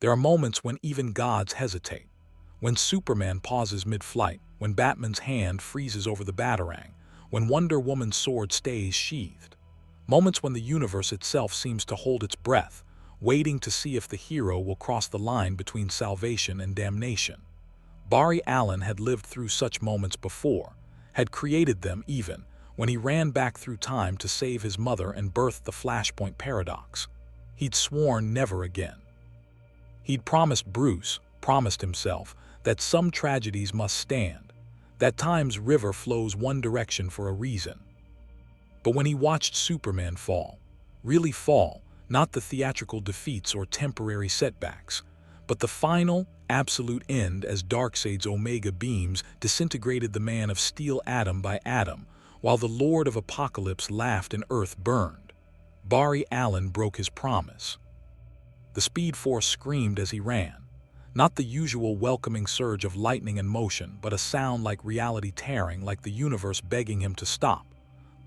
There are moments when even gods hesitate. When Superman pauses mid-flight, when Batman's hand freezes over the Batarang, when Wonder Woman's sword stays sheathed. Moments when the universe itself seems to hold its breath, waiting to see if the hero will cross the line between salvation and damnation. Barry Allen had lived through such moments before, had created them even, when he ran back through time to save his mother and birth the Flashpoint paradox. He'd sworn never again. He'd promised Bruce, promised himself, that some tragedies must stand, that time's river flows one direction for a reason. But when he watched Superman fall, really fall, not the theatrical defeats or temporary setbacks, but the final, absolute end as Darkseid's Omega beams disintegrated the Man of Steel atom by atom, while the Lord of Apocalypse laughed and Earth burned, Barry Allen broke his promise. The Speed Force screamed as he ran, not the usual welcoming surge of lightning and motion, but a sound like reality tearing, like the universe begging him to stop.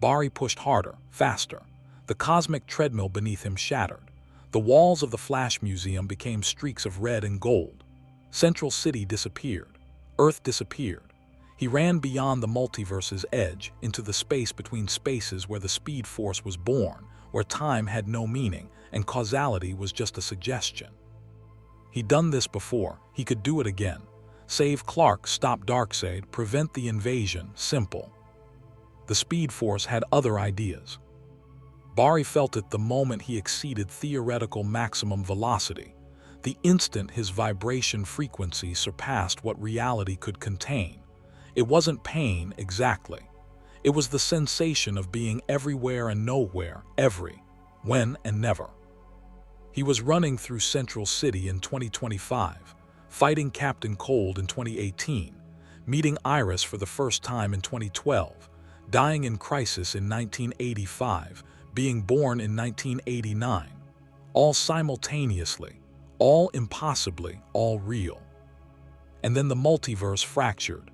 Barry pushed harder, faster. The cosmic treadmill beneath him shattered. The walls of the Flash Museum became streaks of red and gold. Central City disappeared. Earth disappeared. He ran beyond the multiverse's edge, into the space between spaces where the Speed Force was born, where time had no meaning and causality was just a suggestion. He'd done this before. He could do it again. Save Clark, stop Darkseid, prevent the invasion. Simple. The Speed Force had other ideas. Barry felt it the moment he exceeded theoretical maximum velocity, the instant his vibration frequency surpassed what reality could contain. It wasn't pain exactly. It was the sensation of being everywhere and nowhere, every, when and never. He was running through Central City in 2025, fighting Captain Cold in 2018, meeting Iris for the first time in 2012, dying in Crisis in 1985, being born in 1989, all simultaneously, all impossibly, all real. And then the multiverse fractured.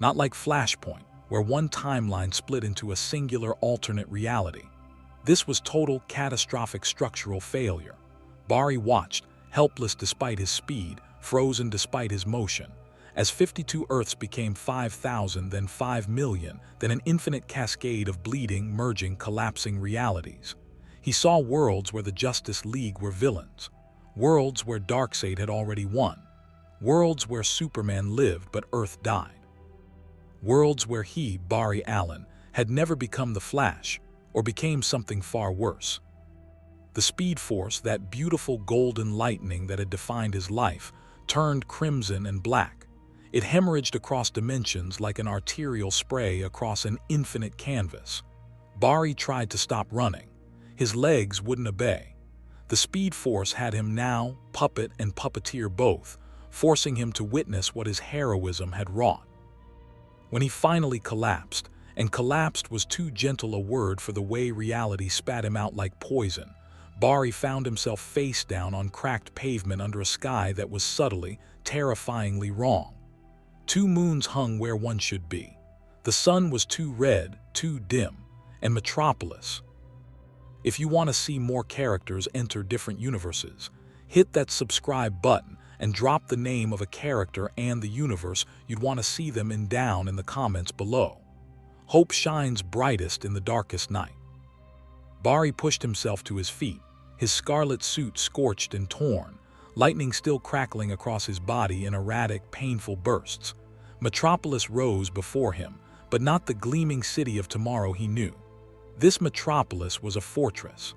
Not like Flashpoint, where one timeline split into a singular alternate reality. This was total catastrophic structural failure. Barry watched, helpless despite his speed, frozen despite his motion, as 52 Earths became 5,000, then 5 million, then an infinite cascade of bleeding, merging, collapsing realities. He saw worlds where the Justice League were villains, worlds where Darkseid had already won, worlds where Superman lived but Earth died, worlds where he, Barry Allen, had never become the Flash, or became something far worse. The Speed Force, that beautiful golden lightning that had defined his life, turned crimson and black. It hemorrhaged across dimensions like an arterial spray across an infinite canvas. Barry tried to stop running. His legs wouldn't obey. The Speed Force had him now, puppet and puppeteer both, forcing him to witness what his heroism had wrought. When he finally collapsed, and collapsed was too gentle a word for the way reality spat him out like poison, Barry found himself face down on cracked pavement under a sky that was subtly, terrifyingly wrong. 2 moons hung where one should be. The sun was too red, too dim, and Metropolis. If you want to see more characters enter different universes, hit that subscribe button and drop the name of a character and the universe you'd want to see them in down in the comments below. Hope shines brightest in the darkest night. Barry pushed himself to his feet, his scarlet suit scorched and torn, lightning still crackling across his body in erratic, painful bursts. Metropolis rose before him, but not the gleaming city of tomorrow he knew. This Metropolis was a fortress.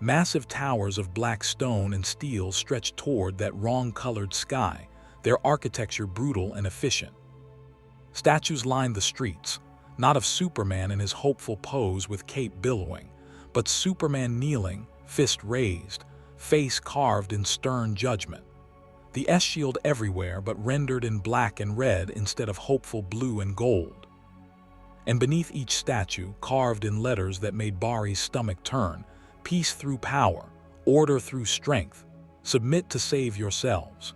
Massive towers of black stone and steel stretched toward that wrong-colored sky, their architecture brutal and efficient. Statues lined the streets, not of Superman in his hopeful pose with cape billowing, but Superman kneeling, fist raised, face carved in stern judgment. The S-shield everywhere but rendered in black and red instead of hopeful blue and gold. And beneath each statue, carved in letters that made Barry's stomach turn, peace through power, order through strength, submit to save yourselves.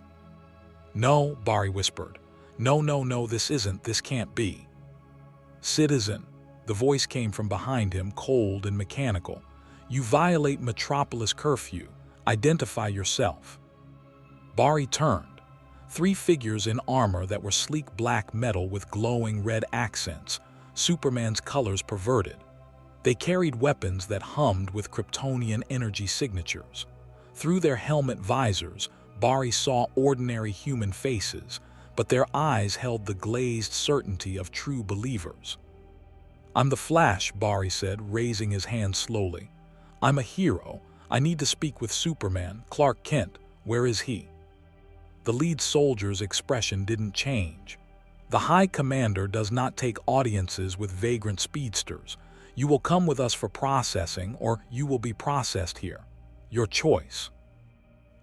No, Barry whispered. No, no, no, this can't be. Citizen, the voice came from behind him, cold and mechanical. You violate Metropolis curfew. Identify yourself. Bari turned. 3 figures in armor that were sleek black metal with glowing red accents, Superman's colors perverted. They carried weapons that hummed with Kryptonian energy signatures. Through their helmet visors, Bari saw ordinary human faces, but their eyes held the glazed certainty of true believers. "I'm the Flash," Bari said, raising his hand slowly. "I'm a hero. I need to speak with Superman. Clark Kent, where is he?" The lead soldier's expression didn't change. "The High Commander does not take audiences with vagrant speedsters. You will come with us for processing, or you will be processed here. Your choice."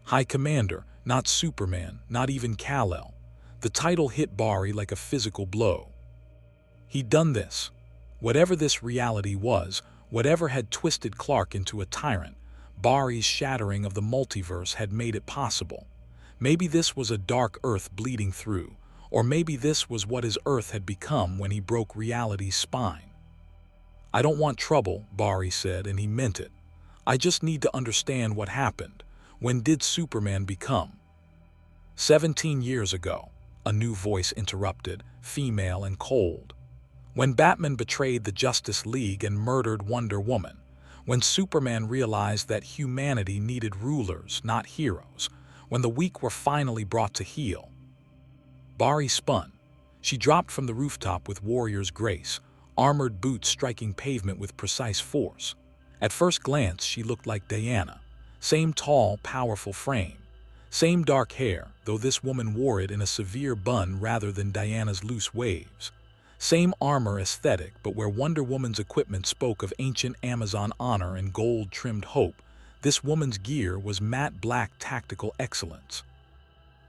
High Commander, not Superman, not even Kal-El. The title hit Bari like a physical blow. He'd done this. Whatever this reality was, whatever had twisted Clark into a tyrant, Bari's shattering of the multiverse had made it possible. Maybe this was a dark Earth bleeding through, or maybe this was what his Earth had become when he broke reality's spine. "I don't want trouble," Bari said, and he meant it. "I just need to understand what happened. When did Superman become?" 17 years ago, a new voice interrupted, female and cold. "When Batman betrayed the Justice League and murdered Wonder Woman. When Superman realized that humanity needed rulers, not heroes. When the weak were finally brought to heel." Bari spun. She dropped from the rooftop with warrior's grace, armored boots striking pavement with precise force. At first glance, she looked like Diana. Same tall, powerful frame. Same dark hair, though this woman wore it in a severe bun rather than Diana's loose waves. Same armor aesthetic, but where Wonder Woman's equipment spoke of ancient Amazon honor and gold-trimmed hope, this woman's gear was matte black tactical excellence.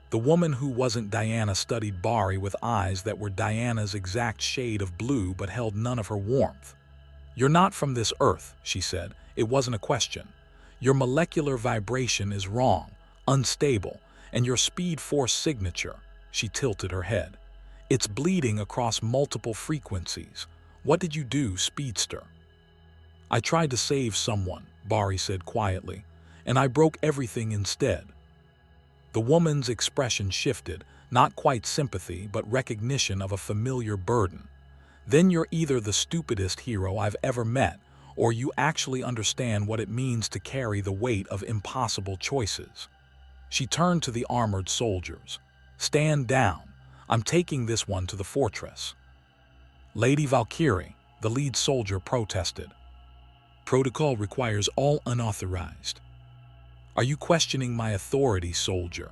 The woman who wasn't Diana studied Bari with eyes that were Diana's exact shade of blue but held none of her warmth. "You're not from this Earth," she said. "It wasn't a question. Your molecular vibration is wrong, unstable, and your speed force signature," she tilted her head, "it's bleeding across multiple frequencies. What did you do, speedster?" "I tried to save someone," Bari said quietly, "and I broke everything instead." The woman's expression shifted, not quite sympathy, but recognition of a familiar burden. "Then you're either the stupidest hero I've ever met, or you actually understand what it means to carry the weight of impossible choices." She turned to the armored soldiers. "Stand down. I'm taking this one to the fortress." "Lady Valkyrie," the lead soldier protested. "Protocol requires all unauthorized." "Are you questioning my authority, soldier?"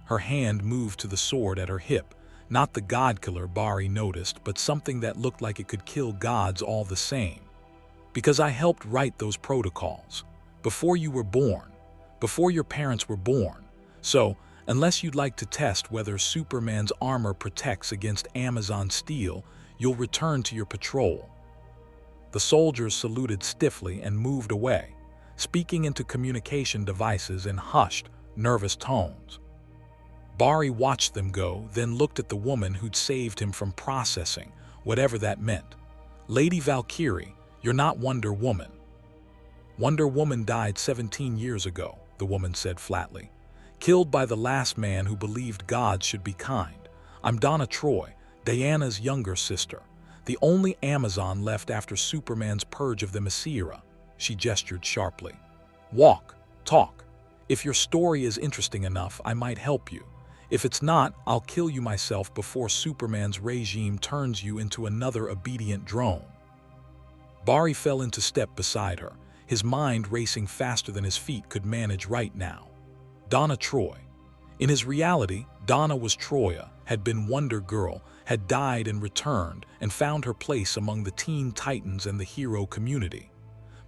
Her hand moved to the sword at her hip, not the godkiller Bari noticed, but something that looked like it could kill gods all the same. "Because I helped write those protocols. Before you were born. Before your parents were born. So, unless you'd like to test whether Superman's armor protects against Amazon steel, you'll return to your patrol." The soldiers saluted stiffly and moved away, speaking into communication devices in hushed, nervous tones. Bari watched them go, then looked at the woman who'd saved him from processing, whatever that meant. "Lady Valkyrie, you're not Wonder Woman." "Wonder Woman died 17 years ago," the woman said flatly. "Killed by the last man who believed gods should be kind. I'm Donna Troy, Diana's younger sister, the only Amazon left after Superman's purge of the Messiah." She gestured sharply. "Walk, talk. If your story is interesting enough, I might help you. If it's not, I'll kill you myself before Superman's regime turns you into another obedient drone." Bari fell into step beside her, his mind racing faster than his feet could manage right now. Donna Troy. In his reality, Donna was Troya, had been Wonder Girl, had died and returned, and found her place among the teen titans and the hero community.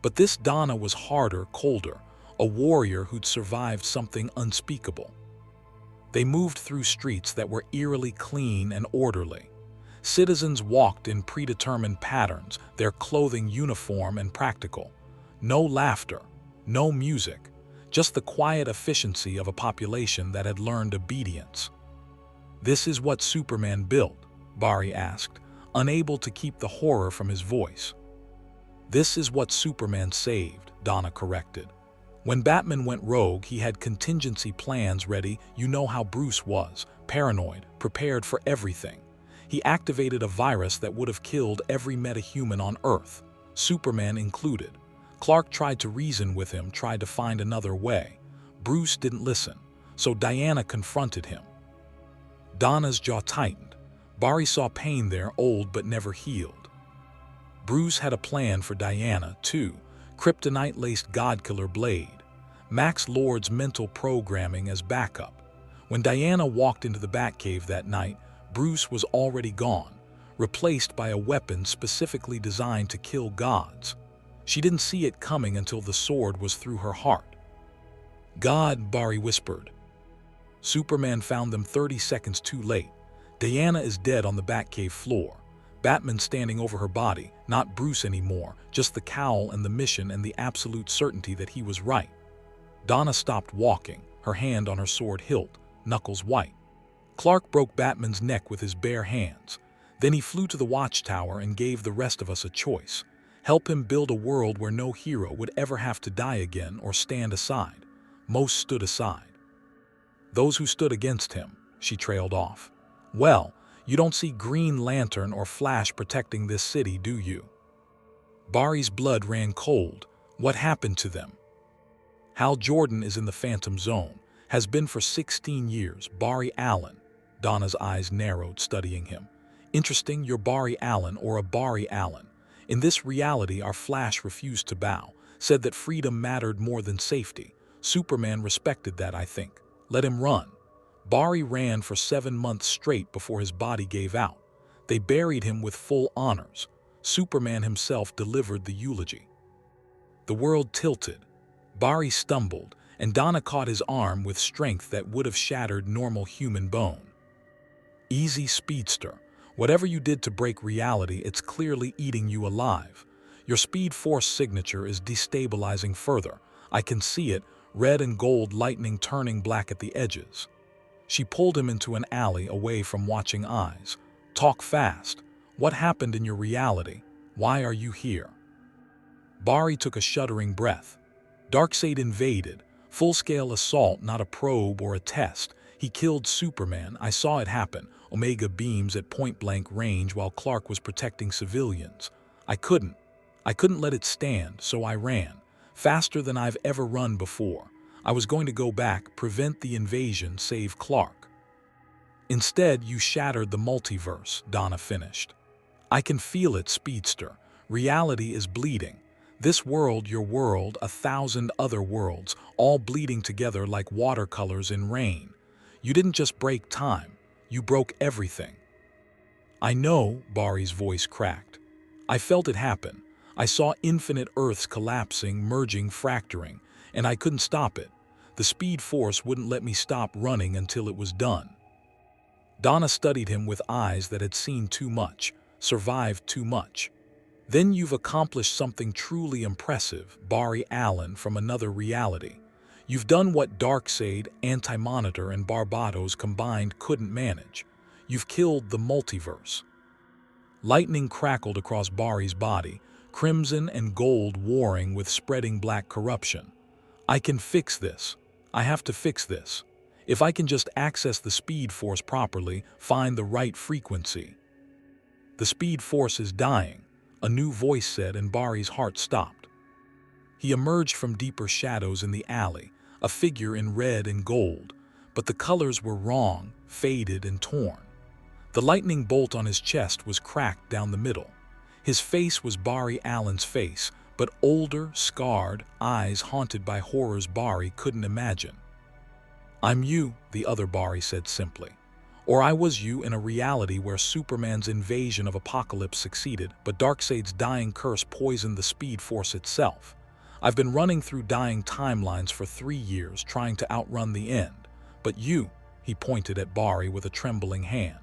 But this Donna was harder, colder, a warrior who'd survived something unspeakable. They moved through streets that were eerily clean and orderly. Citizens walked in predetermined patterns, their clothing uniform and practical. No laughter, no music, just the quiet efficiency of a population that had learned obedience. "This is what Superman built?" Bari asked, unable to keep the horror from his voice. "This is what Superman saved," Donna corrected. When Batman went rogue, he had contingency plans ready. You know how Bruce was, paranoid, prepared for everything. He activated a virus that would have killed every metahuman on Earth, Superman included. Clark tried to reason with him, tried to find another way. Bruce didn't listen, so Diana confronted him. Donna's jaw tightened. Barry saw pain there, old but never healed. Bruce had a plan for Diana, too. Kryptonite-laced Godkiller blade. Max Lord's mental programming as backup. When Diana walked into the Batcave that night, Bruce was already gone, replaced by a weapon specifically designed to kill gods. She didn't see it coming until the sword was through her heart. God, Barry whispered. Superman found them 30 seconds too late. Diana is dead on the Batcave floor. Batman standing over her body, not Bruce anymore, just the cowl and the mission and the absolute certainty that he was right. Donna stopped walking, her hand on her sword hilt, knuckles white. Clark broke Batman's neck with his bare hands. Then he flew to the watchtower and gave the rest of us a choice. Help him build a world where no hero would ever have to die again or stand aside. Most stood aside. Those who stood against him, she trailed off. Well, you don't see Green Lantern or Flash protecting this city, do you? Barry's blood ran cold. What happened to them? Hal Jordan is in the Phantom Zone. Has been for 16 years. Barry Allen. Donna's eyes narrowed, studying him. Interesting, you're Barry Allen or a Barry Allen. In this reality, our Flash refused to bow, said that freedom mattered more than safety. Superman respected that, I think. Let him run. Barry ran for 7 months straight before his body gave out. They buried him with full honors. Superman himself delivered the eulogy. The world tilted. Barry stumbled, and Donna caught his arm with strength that would have shattered normal human bone. Easy, speedster. Whatever you did to break reality, it's clearly eating you alive. Your Speed Force signature is destabilizing further. I can see it, red and gold lightning turning black at the edges. She pulled him into an alley away from watching eyes. Talk fast. What happened in your reality? Why are you here? Barry took a shuddering breath. Darkseid invaded. Full-scale assault, not a probe or a test. He killed Superman. I saw it happen. Omega beams at point-blank range while Clark was protecting civilians. I couldn't let it stand, so I ran. Faster than I've ever run before. I was going to go back, prevent the invasion, save Clark. Instead, you shattered the multiverse, Donna finished. I can feel it, speedster. Reality is bleeding. This world, your world, 1,000 other worlds, all bleeding together like watercolors in rain. You didn't just break time, you broke everything. I know, Barry's voice cracked. I felt it happen. I saw infinite Earths collapsing, merging, fracturing, and I couldn't stop it. The Speed Force wouldn't let me stop running until it was done. Donna studied him with eyes that had seen too much, survived too much. Then you've accomplished something truly impressive, Barry Allen from another reality. You've done what Darkseid, Anti-Monitor, and Barbados combined couldn't manage. You've killed the multiverse. Lightning crackled across Barry's body, crimson and gold warring with spreading black corruption. I can fix this. I have to fix this. If I can just access the Speed Force properly, find the right frequency. The Speed Force is dying, a new voice said, and Barry's heart stopped. He emerged from deeper shadows in the alley, a figure in red and gold, but the colors were wrong, faded and torn. The lightning bolt on his chest was cracked down the middle. His face was Barry Allen's face, but older, scarred, eyes haunted by horrors Barry couldn't imagine. I'm you, the other Barry said simply. Or I was you in a reality where Superman's invasion of Apocalypse succeeded, but Darkseid's dying curse poisoned the Speed Force itself. I've been running through dying timelines for 3 years, trying to outrun the end. But you, he pointed at Barry with a trembling hand.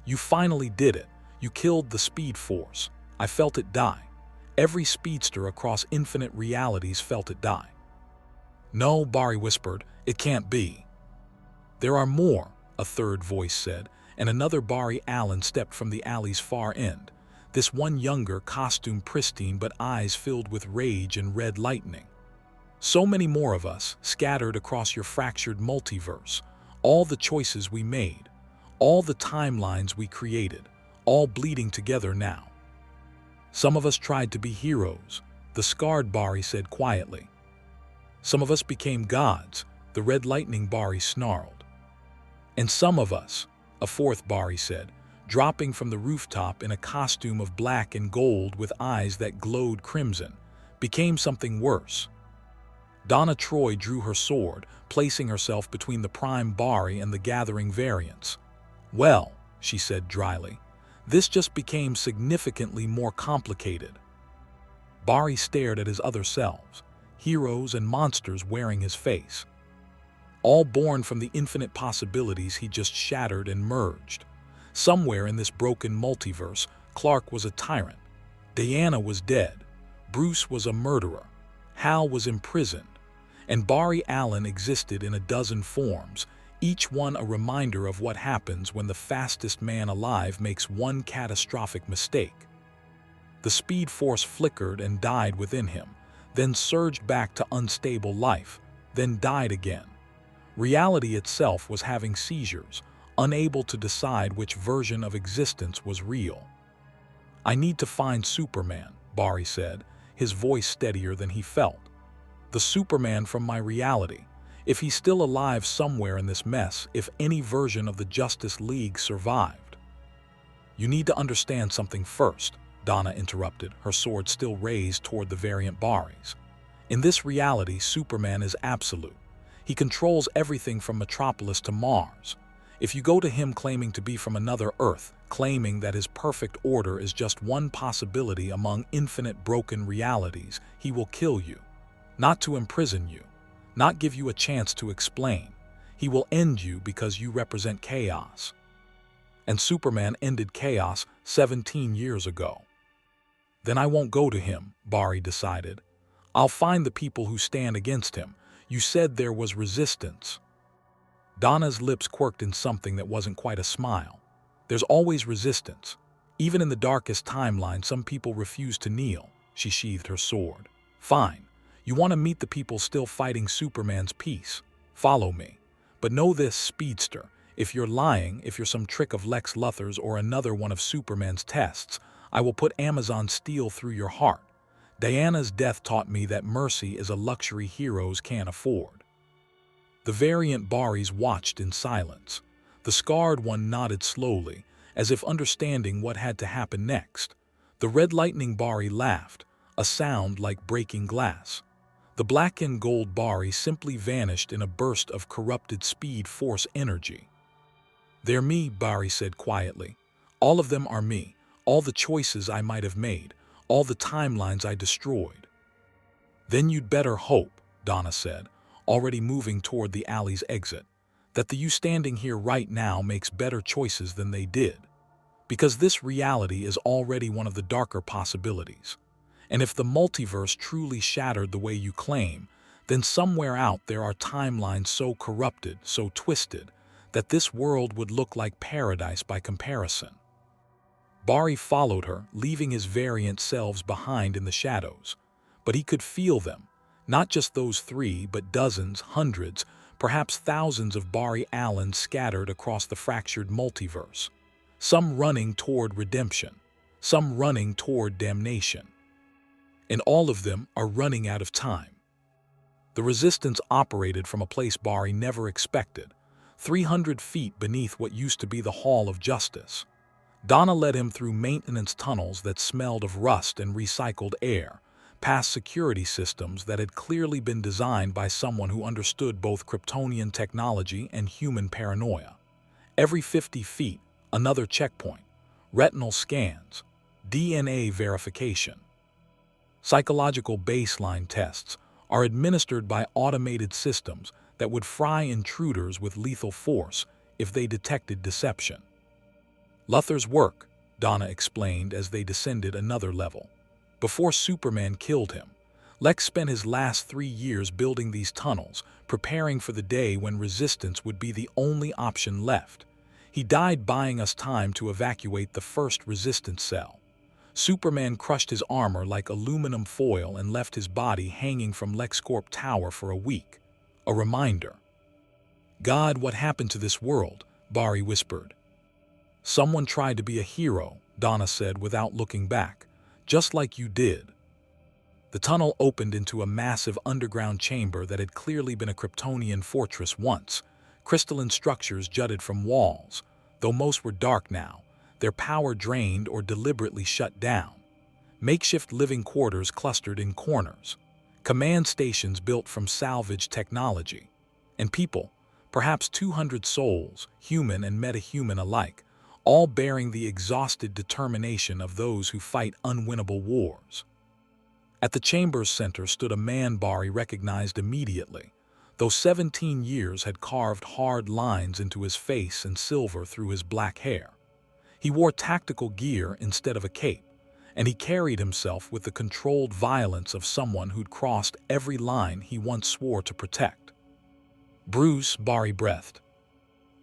You finally did it. You killed the Speed Force. I felt it die. Every speedster across infinite realities felt it die. No, Barry whispered, it can't be. There are more, a third voice said, and another Barry Allen stepped from the alley's far end. This one younger, costume pristine but eyes filled with rage and red lightning. So many more of us, scattered across your fractured multiverse. All the choices we made, all the timelines we created, all bleeding together now. Some of us tried to be heroes, the scarred Bari said quietly. Some of us became gods, the red lightning Bari snarled. And some of us, a fourth Bari said, dropping from the rooftop in a costume of black and gold with eyes that glowed crimson, became something worse. Donna Troy drew her sword, placing herself between the prime Bari and the gathering variants. Well, she said dryly, this just became significantly more complicated. Bari stared at his other selves, heroes and monsters wearing his face. All born from the infinite possibilities he just shattered and merged. Somewhere in this broken multiverse, Clark was a tyrant. Diana was dead. Bruce was a murderer. Hal was imprisoned. And Bari Allen existed in a dozen forms, each one a reminder of what happens when the fastest man alive makes one catastrophic mistake. The speed force flickered and died within him, then surged back to unstable life, then died again. Reality itself was having seizures, unable to decide which version of existence was real. I need to find Superman, Bari said, his voice steadier than he felt. The Superman from my reality. If he's still alive somewhere in this mess, if any version of the Justice League survived. You need to understand something first, Donna interrupted, her sword still raised toward the variant Baris. In this reality, Superman is absolute. He controls everything from Metropolis to Mars. If you go to him claiming to be from another Earth, claiming that his perfect order is just one possibility among infinite broken realities, he will kill you. Not to imprison you, not give you a chance to explain. He will end you because you represent chaos. And Superman ended chaos 17 years ago. Then I won't go to him, Bari decided. I'll find the people who stand against him. You said there was resistance. Donna's lips quirked in something that wasn't quite a smile. There's always resistance. Even in the darkest timeline, some people refuse to kneel. She sheathed her sword. Fine. You want to meet the people still fighting Superman's peace. Follow me. But know this, speedster. If you're lying, if you're some trick of Lex Luthor's or another one of Superman's tests, I will put Amazon steel through your heart. Diana's death taught me that mercy is a luxury heroes can't afford. The variant Baris watched in silence. The scarred one nodded slowly, as if understanding what had to happen next. The red lightning Bari laughed, a sound like breaking glass. The black and gold Bari simply vanished in a burst of corrupted speed force energy. They're me, Bari said quietly. All of them are me, all the choices I might have made, all the timelines I destroyed. Then you'd better hope, Donna said, already moving toward the alley's exit, that the you standing here right now makes better choices than they did. Because this reality is already one of the darker possibilities. And if the multiverse truly shattered the way you claim, then somewhere out there are timelines so corrupted, so twisted, that this world would look like paradise by comparison. Bari followed her, leaving his variant selves behind in the shadows. But he could feel them, not just those three, but dozens, hundreds, perhaps thousands of Bari Allens scattered across the fractured multiverse. Some running toward redemption, some running toward damnation. And all of them are running out of time. The resistance operated from a place Bari never expected, 300 feet beneath what used to be the Hall of Justice. Donna led him through maintenance tunnels that smelled of rust and recycled air, past security systems that had clearly been designed by someone who understood both Kryptonian technology and human paranoia. Every 50 feet, another checkpoint, retinal scans, DNA verification. Psychological baseline tests are administered by automated systems that would fry intruders with lethal force if they detected deception. Luthor's work, Donna explained as they descended another level. Before Superman killed him, Lex spent his last 3 years building these tunnels, preparing for the day when resistance would be the only option left. He died buying us time to evacuate the first resistance cell. Superman crushed his armor like aluminum foil and left his body hanging from LexCorp Tower for a week. A reminder. God, what happened to this world? Barry whispered. Someone tried to be a hero, Donna said without looking back. Just like you did. The tunnel opened into a massive underground chamber that had clearly been a Kryptonian fortress once. Crystalline structures jutted from walls, though most were dark now, their power drained or deliberately shut down. Makeshift living quarters clustered in corners. Command stations built from salvaged technology. And people, perhaps 200 souls, human and metahuman alike, all bearing the exhausted determination of those who fight unwinnable wars. At the chamber's center stood a man Barry recognized immediately, though 17 years had carved hard lines into his face and silver through his black hair. He wore tactical gear instead of a cape, and he carried himself with the controlled violence of someone who'd crossed every line he once swore to protect. Bruce, Barry breathed.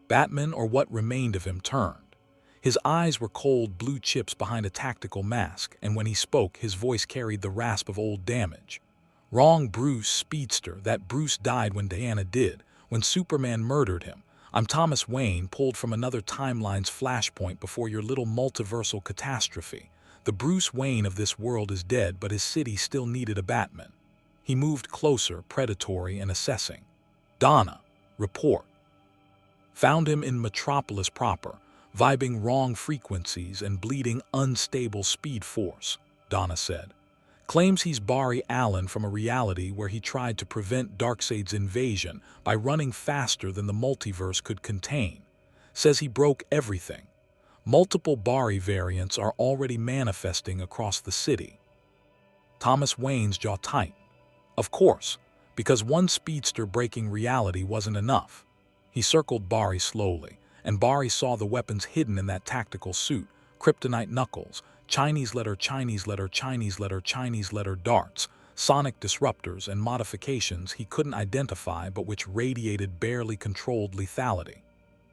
Batman, or what remained of him, turned. His eyes were cold blue chips behind a tactical mask, and when he spoke, his voice carried the rasp of old damage. Wrong, Bruce, speedster. That Bruce died when Diana did, when Superman murdered him. I'm Thomas Wayne, pulled from another timeline's flashpoint before your little multiversal catastrophe. The Bruce Wayne of this world is dead, but his city still needed a Batman. He moved closer, predatory and assessing. Donna, report. Found him in Metropolis proper, vibing wrong frequencies and bleeding unstable speed force, Donna said. Claims he's Barry Allen from a reality where he tried to prevent Darkseid's invasion by running faster than the multiverse could contain. Says he broke everything. Multiple Barry variants are already manifesting across the city. Thomas Wayne's jaw tight. Of course, because one speedster breaking reality wasn't enough. He circled Barry slowly, and Barry saw the weapons hidden in that tactical suit, kryptonite knuckles, Chinese letter, Chinese letter, Chinese letter, Chinese letter darts, sonic disruptors and modifications he couldn't identify but which radiated barely controlled lethality.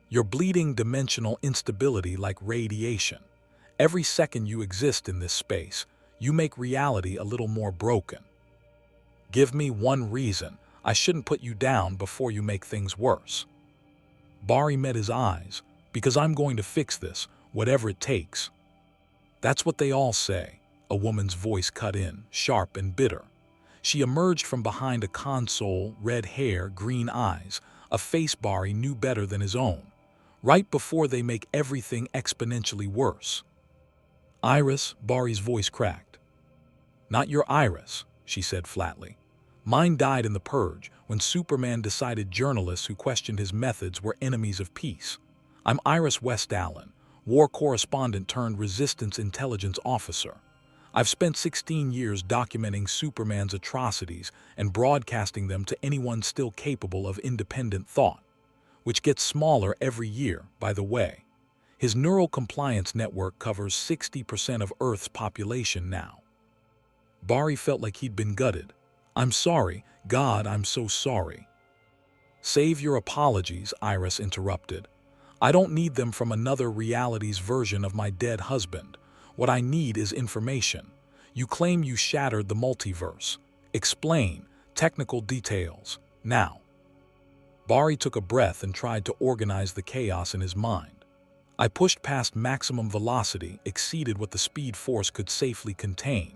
You're bleeding dimensional instability like radiation. Every second you exist in this space, you make reality a little more broken. Give me one reason I shouldn't put you down before you make things worse. Barry met his eyes. Because I'm going to fix this, whatever it takes. That's what they all say, a woman's voice cut in, sharp and bitter. She emerged from behind a console, red hair, green eyes, a face Barry knew better than his own, right before they make everything exponentially worse. Iris, Barry's voice cracked. Not your Iris, she said flatly. Mine died in the Purge when Superman decided journalists who questioned his methods were enemies of peace. I'm Iris West Allen, war correspondent turned resistance intelligence officer. I've spent 16 years documenting Superman's atrocities and broadcasting them to anyone still capable of independent thought, which gets smaller every year, by the way. His neural compliance network covers 60% of Earth's population now. Barry felt like he'd been gutted. I'm sorry, God, I'm so sorry. Save your apologies, Iris interrupted. I don't need them from another reality's version of my dead husband. What I need is information. You claim you shattered the multiverse. Explain. Technical details. Now. Barry took a breath and tried to organize the chaos in his mind. I pushed past maximum velocity, exceeded what the speed force could safely contain.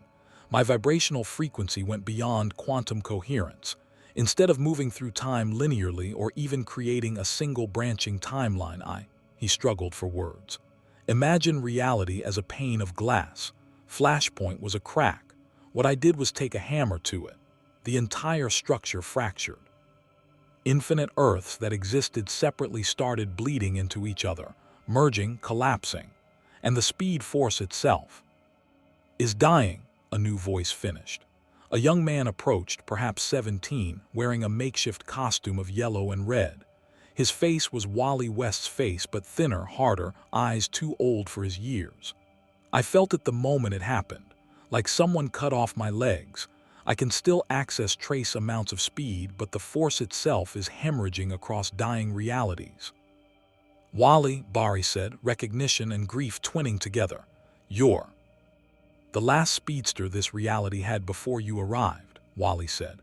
My vibrational frequency went beyond quantum coherence. Instead of moving through time linearly or even creating a single branching timeline, he struggled for words. Imagine reality as a pane of glass. Flashpoint was a crack. What I did was take a hammer to it. The entire structure fractured. Infinite Earths that existed separately started bleeding into each other, merging, collapsing. And the speed force itself is dying, a new voice finished. A young man approached, perhaps 17, wearing a makeshift costume of yellow and red. His face was Wally West's face, but thinner, harder, eyes too old for his years. I felt it the moment it happened, like someone cut off my legs. I can still access trace amounts of speed, but the force itself is hemorrhaging across dying realities. Wally, Barry said, recognition and grief twinning together. You're The last speedster this reality had before you arrived, Wally said.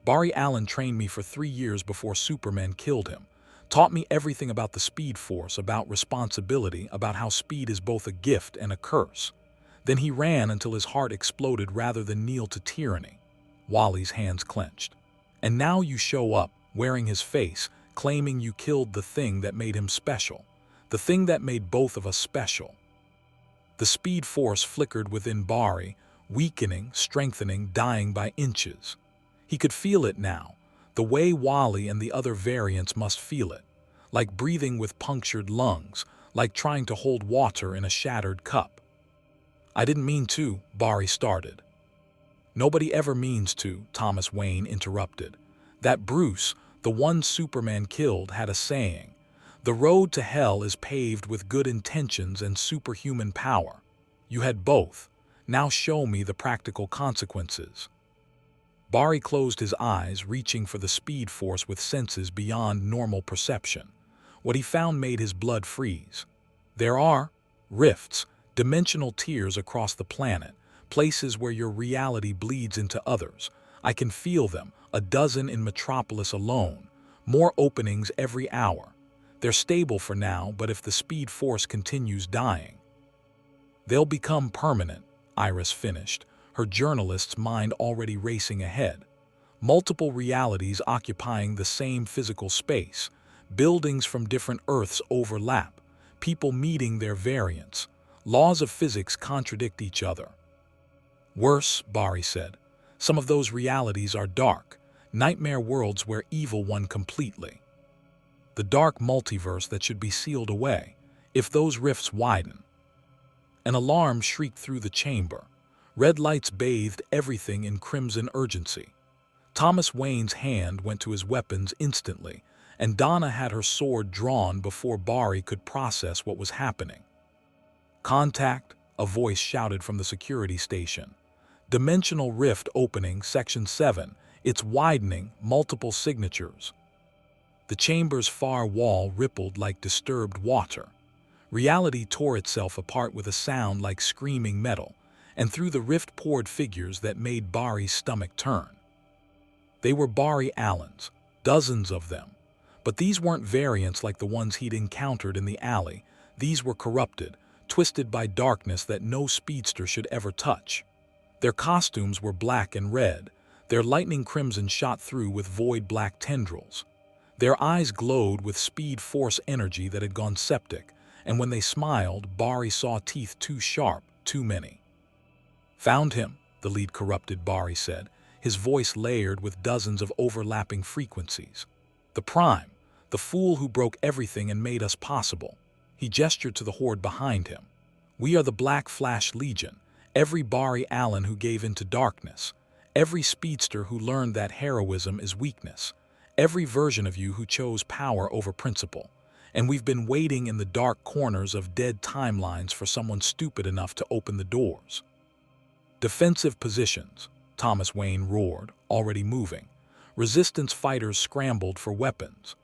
Barry Allen trained me for 3 years before Superman killed him. Taught me everything about the Speed Force, about responsibility, about how speed is both a gift and a curse. Then he ran until his heart exploded rather than kneel to tyranny. Wally's hands clenched. And now you show up, wearing his face, claiming you killed the thing that made him special. The thing that made both of us special. The Speed Force flickered within Barry, weakening, strengthening, dying by inches. He could feel it now, the way Wally and the other variants must feel it, like breathing with punctured lungs, like trying to hold water in a shattered cup. I didn't mean to, Barry started. Nobody ever means to, Thomas Wayne interrupted. That Bruce, the one Superman killed, had a saying. The road to hell is paved with good intentions and superhuman power. You had both. Now show me the practical consequences. Barry closed his eyes, reaching for the Speed Force with senses beyond normal perception. What he found made his blood freeze. There are rifts, dimensional tiers across the planet, places where your reality bleeds into others. I can feel them, a dozen in Metropolis alone, more openings every hour. They're stable for now, but if the Speed Force continues dying, they'll become permanent, Iris finished, her journalist's mind already racing ahead. Multiple realities occupying the same physical space, buildings from different Earths overlap, people meeting their variants. Laws of physics contradict each other. Worse, Barry said, some of those realities are dark, nightmare worlds where evil won completely. The Dark Multiverse that should be sealed away, if those rifts widen. An alarm shrieked through the chamber. Red lights bathed everything in crimson urgency. Thomas Wayne's hand went to his weapons instantly, and Donna had her sword drawn before Barry could process what was happening. Contact, a voice shouted from the security station. Dimensional rift opening, Section 7. It's widening, multiple signatures. The chamber's far wall rippled like disturbed water. Reality tore itself apart with a sound like screaming metal, and through the rift poured figures that made Barry's stomach turn. They were Barry Allen's, dozens of them. But these weren't variants like the ones he'd encountered in the alley. These were corrupted, twisted by darkness that no speedster should ever touch. Their costumes were black and red, their lightning crimson shot through with void black tendrils. Their eyes glowed with Speed Force energy that had gone septic, and when they smiled, Barry saw teeth too sharp, too many. Found him, the lead corrupted Barry said, his voice layered with dozens of overlapping frequencies. The Prime, the fool who broke everything and made us possible. He gestured to the horde behind him. We are the Black Flash Legion, every Barry Allen who gave in to darkness, every speedster who learned that heroism is weakness, every version of you who chose power over principle. And we've been waiting in the dark corners of dead timelines for someone stupid enough to open the doors. Defensive positions, Thomas Wayne roared, already moving. Resistance fighters scrambled for weapons.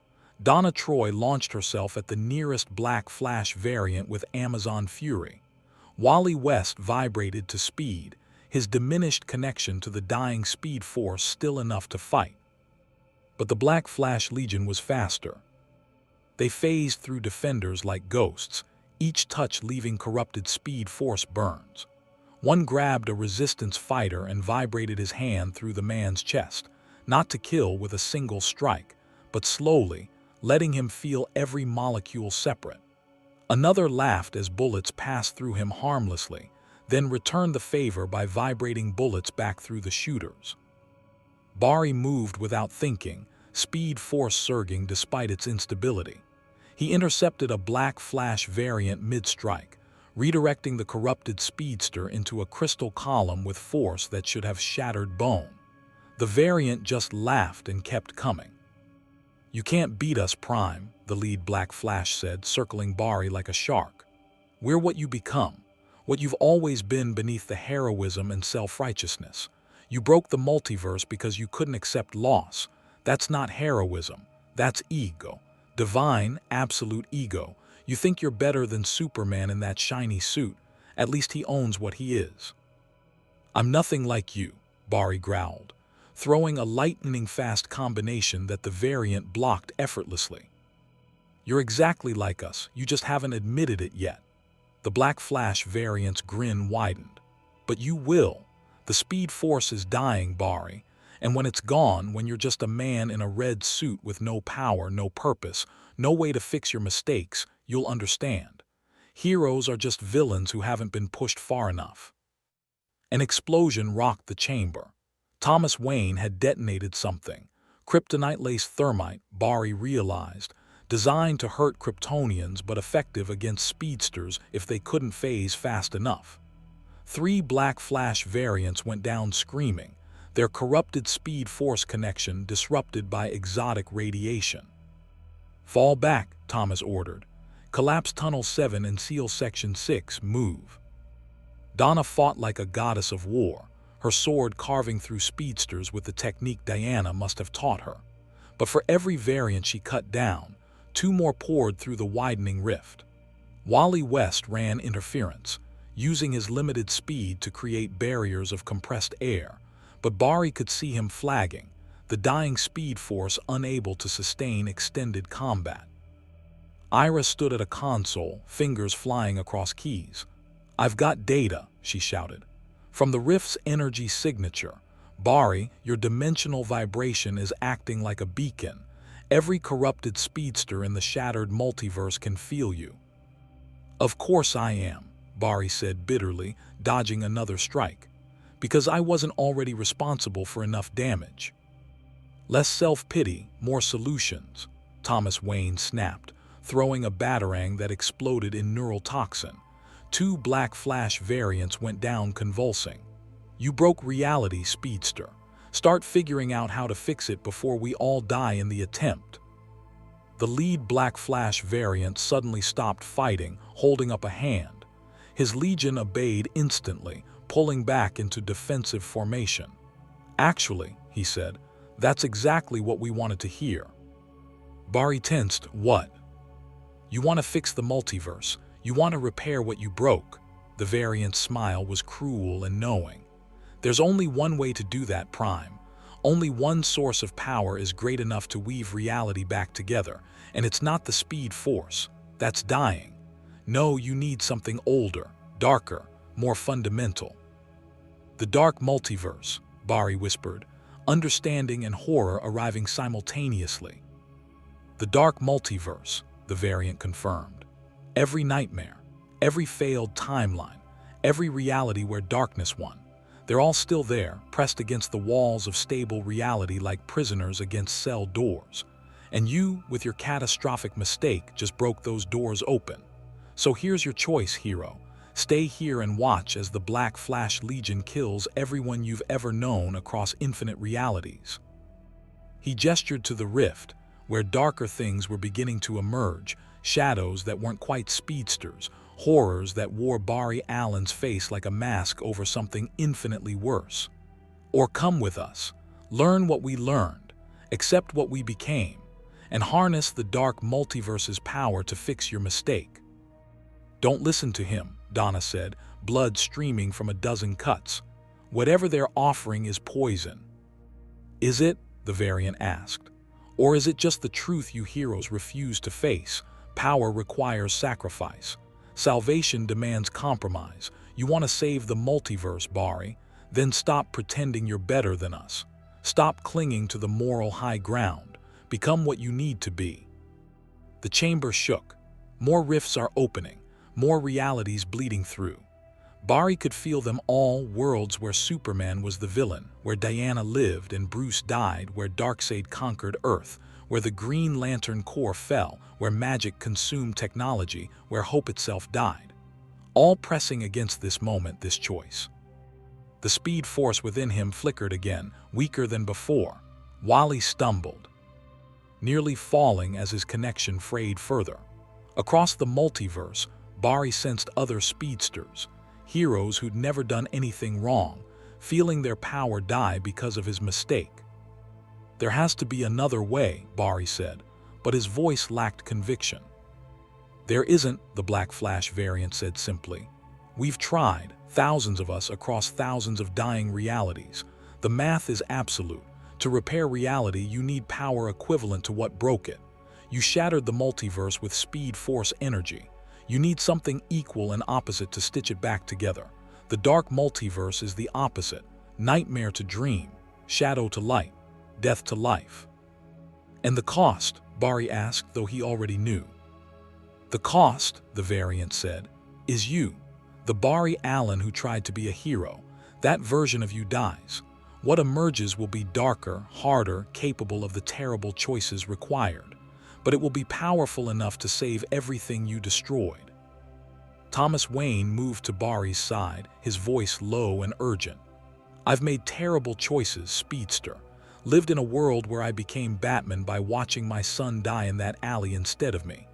Donna Troy launched herself at the nearest Black Flash variant with Amazon Fury. Wally West vibrated to speed, his diminished connection to the dying Speed Force still enough to fight. But the Black Flash Legion was faster. They phased through defenders like ghosts, each touch leaving corrupted Speed Force burns. One grabbed a resistance fighter and vibrated his hand through the man's chest, not to kill with a single strike, but slowly, letting him feel every molecule separate. Another laughed as bullets passed through him harmlessly, then returned the favor by vibrating bullets back through the shooters. Barry moved without thinking, Speed Force surging despite its instability. He intercepted a Black Flash variant mid-strike, redirecting the corrupted speedster into a crystal column with force that should have shattered bone. The variant just laughed and kept coming. You can't beat us, Prime, the lead Black Flash said, circling Barry like a shark. We're what you become, what you've always been beneath the heroism and self-righteousness. You broke the multiverse because you couldn't accept loss. That's not heroism, that's ego. Divine, absolute ego. You think you're better than Superman in that shiny suit. At least he owns what he is. I'm nothing like you, Bari growled, throwing a lightning-fast combination that the variant blocked effortlessly. You're exactly like us, you just haven't admitted it yet. The Black Flash variant's grin widened. But you will. The Speed Force is dying, Bari, and when it's gone, when you're just a man in a red suit with no power, no purpose, no way to fix your mistakes, you'll understand. Heroes are just villains who haven't been pushed far enough. An explosion rocked the chamber. Thomas Wayne had detonated something. Kryptonite-laced thermite, Bari realized, designed to hurt Kryptonians but effective against speedsters if they couldn't phase fast enough. 3 Black Flash variants went down screaming, their corrupted Speed Force connection disrupted by exotic radiation. Fall back, Thomas ordered. Collapse Tunnel 7 and seal Section 6, move. Donna fought like a goddess of war, her sword carving through speedsters with the technique Diana must have taught her. But for every variant she cut down, 2 more poured through the widening rift. Wally West ran interference, using his limited speed to create barriers of compressed air, but Bari could see him flagging, the dying Speed Force unable to sustain extended combat. Ira stood at a console, fingers flying across keys. "I've got data," she shouted. "From the rift's energy signature. Bari, your dimensional vibration is acting like a beacon. Every corrupted speedster in the shattered multiverse can feel you." "Of course I am," Bari said bitterly, dodging another strike. "Because I wasn't already responsible for enough damage." "Less self-pity, more solutions," Thomas Wayne snapped, throwing a batarang that exploded in neural toxin. 2 Black Flash variants went down convulsing. "You broke reality, speedster. Start figuring out how to fix it before we all die in the attempt." The lead Black Flash variant suddenly stopped fighting, holding up a hand. His Legion obeyed instantly, pulling back into defensive formation. "Actually," he said, "that's exactly what we wanted to hear." Bari tensed. "What?" "You want to fix the multiverse. You want to repair what you broke." The variant's smile was cruel and knowing. "There's only one way to do that, Prime. Only one source of power is great enough to weave reality back together, and it's not the Speed Force. That's dying. No, you need something older, darker, more fundamental." "The Dark Multiverse," Bari whispered, understanding and horror arriving simultaneously. "The Dark Multiverse," the variant confirmed. "Every nightmare, every failed timeline, every reality where darkness won. They're all still there, pressed against the walls of stable reality like prisoners against cell doors. And you, with your catastrophic mistake, just broke those doors open. So here's your choice, hero. Stay here and watch as the Black Flash Legion kills everyone you've ever known across infinite realities." He gestured to the rift, where darker things were beginning to emerge, shadows that weren't quite speedsters, horrors that wore Bari Allen's face like a mask over something infinitely worse. "Or come with us, learn what we learned, accept what we became, and harness the Dark Multiverse's power to fix your mistake." "Don't listen to him," Donna said, blood streaming from a dozen cuts. "Whatever they're offering is poison." "Is it?" the variant asked. "Or is it just the truth you heroes refuse to face? Power requires sacrifice. Salvation demands compromise. You want to save the multiverse, Bari? Then stop pretending you're better than us. Stop clinging to the moral high ground. Become what you need to be." The chamber shook. More rifts are opening, more realities bleeding through. Bari could feel them all, worlds where Superman was the villain, where Diana lived and Bruce died, where Darkseid conquered Earth, where the Green Lantern Corps fell, where magic consumed technology, where hope itself died. All pressing against this moment, this choice. The Speed Force within him flickered again, weaker than before. Wally stumbled, nearly falling as his connection frayed further. Across the multiverse, Bari sensed other speedsters, heroes who'd never done anything wrong, feeling their power die because of his mistake. "There has to be another way," Bari said, but his voice lacked conviction. "There isn't," the Black Flash variant said simply. We've tried, thousands of us across thousands of dying realities. The math is absolute. To repair reality, you need power equivalent to what broke it. You shattered the multiverse with speed, force, energy. You need something equal and opposite to stitch it back together. The Dark Multiverse is the opposite. Nightmare to dream, shadow to light, death to life. And the cost? Barry asked, though he already knew. The cost, the variant said, is you. The Barry Allen who tried to be a hero. That version of you dies. What emerges will be darker, harder, capable of the terrible choices required. But it will be powerful enough to save everything you destroyed. Thomas Wayne moved to Barry's side, his voice low and urgent. I've made terrible choices, Speedster. Lived in a world where I became Batman by watching my son die in that alley instead of me.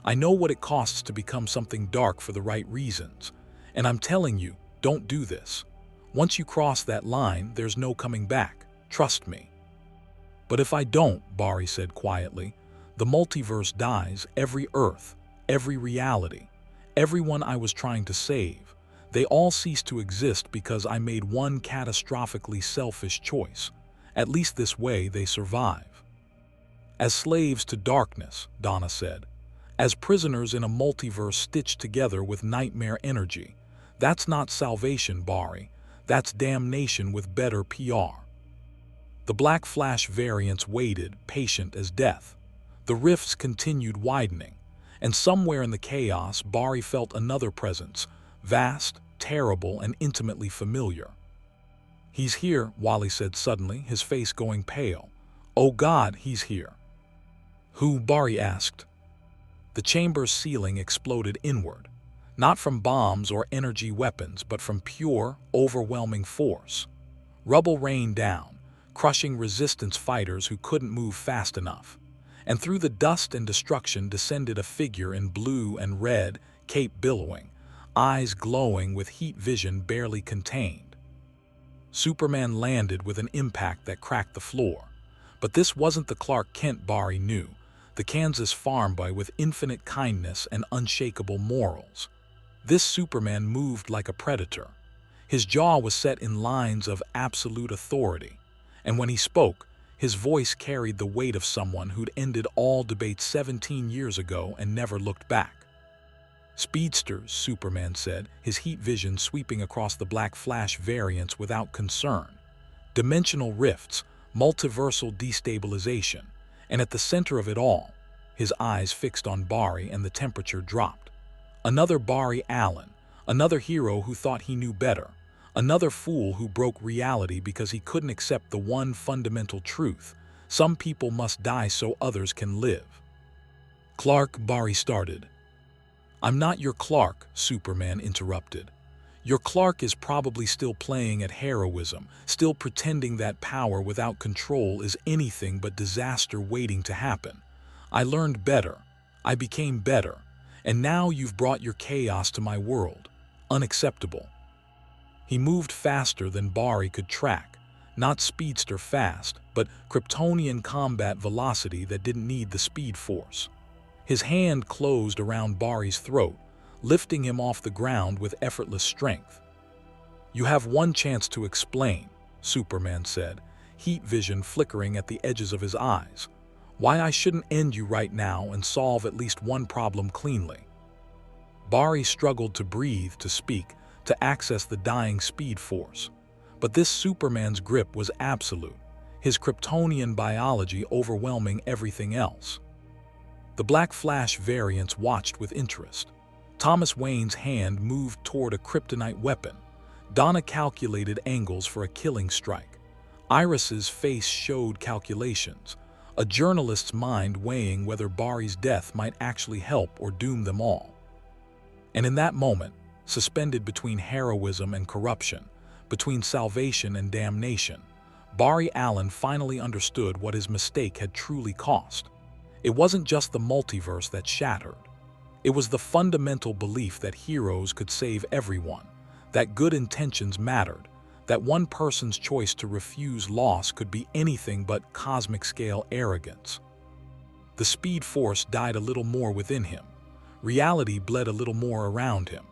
I know what it costs to become something dark for the right reasons. And I'm telling you, don't do this. Once you cross that line, there's no coming back. Trust me. But if I don't, Barry said quietly, the multiverse dies, every Earth, every reality, everyone I was trying to save. They all cease to exist because I made one catastrophically selfish choice. At least this way they survive. As slaves to darkness, Donna said. As prisoners in a multiverse stitched together with nightmare energy. That's not salvation, Barry. That's damnation with better PR. The Black Flash variants waited, patient as death. The rifts continued widening, and somewhere in the chaos, Barry felt another presence, vast, terrible, and intimately familiar. He's here, Wally said suddenly, his face going pale. Oh God, he's here. Who? Barry asked. The chamber's ceiling exploded inward, not from bombs or energy weapons, but from pure, overwhelming force. Rubble rained down, crushing resistance fighters who couldn't move fast enough. And through the dust and destruction descended a figure in blue and red, cape billowing, eyes glowing with heat vision barely contained. Superman landed with an impact that cracked the floor. But this wasn't the Clark Kent Barry knew, the Kansas farm boy with infinite kindness and unshakable morals. This Superman moved like a predator. His jaw was set in lines of absolute authority, and when he spoke, his voice carried the weight of someone who'd ended all debates 17 years ago and never looked back. Speedsters, Superman said, his heat vision sweeping across the Black Flash variants without concern. Dimensional rifts, multiversal destabilization, and at the center of it all, his eyes fixed on Barry, and the temperature dropped. Another Barry Allen, another hero who thought he knew better, another fool who broke reality because he couldn't accept the one fundamental truth: some people must die so others can live. Clark, Barry started. I'm not your Clark, Superman interrupted. Your Clark is probably still playing at heroism, still pretending that power without control is anything but disaster waiting to happen. I learned better. I became better. And now you've brought your chaos to my world. Unacceptable. He moved faster than Barry could track. Not speedster fast, but Kryptonian combat velocity that didn't need the speed force. His hand closed around Barry's throat, lifting him off the ground with effortless strength. You have one chance to explain, Superman said, heat vision flickering at the edges of his eyes. Why I shouldn't end you right now and solve at least one problem cleanly. Barry struggled to breathe, to speak, to access the dying speed force. But this Superman's grip was absolute, his Kryptonian biology overwhelming everything else. The Black Flash variants watched with interest. Thomas Wayne's hand moved toward a kryptonite weapon. Donna calculated angles for a killing strike. Iris's face showed calculations, a journalist's mind weighing whether Barry's death might actually help or doom them all. And in that moment, suspended between heroism and corruption, between salvation and damnation, Barry Allen finally understood what his mistake had truly cost. It wasn't just the multiverse that shattered. It was the fundamental belief that heroes could save everyone, that good intentions mattered, that one person's choice to refuse loss could be anything but cosmic-scale arrogance. The speed force died a little more within him. Reality bled a little more around him.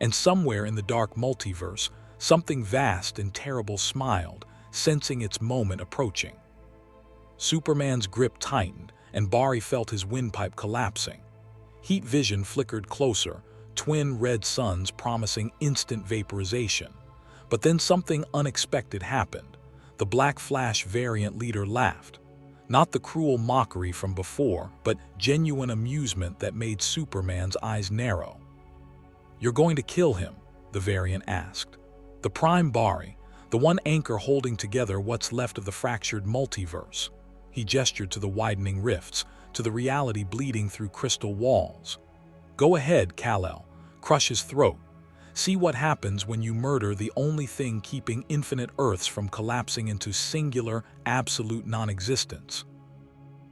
And somewhere in the dark multiverse, something vast and terrible smiled, sensing its moment approaching. Superman's grip tightened, and Barry felt his windpipe collapsing. Heat vision flickered closer, twin red suns promising instant vaporization. But then something unexpected happened. The Black Flash variant leader laughed. Not the cruel mockery from before, but genuine amusement that made Superman's eyes narrow. "You're going to kill him?" the variant asked. "The Prime Barry, the one anchor holding together what's left of the fractured multiverse." He gestured to the widening rifts, to the reality bleeding through crystal walls. "Go ahead, Kal-El. Crush his throat. See what happens when you murder the only thing keeping infinite Earths from collapsing into singular, absolute non-existence."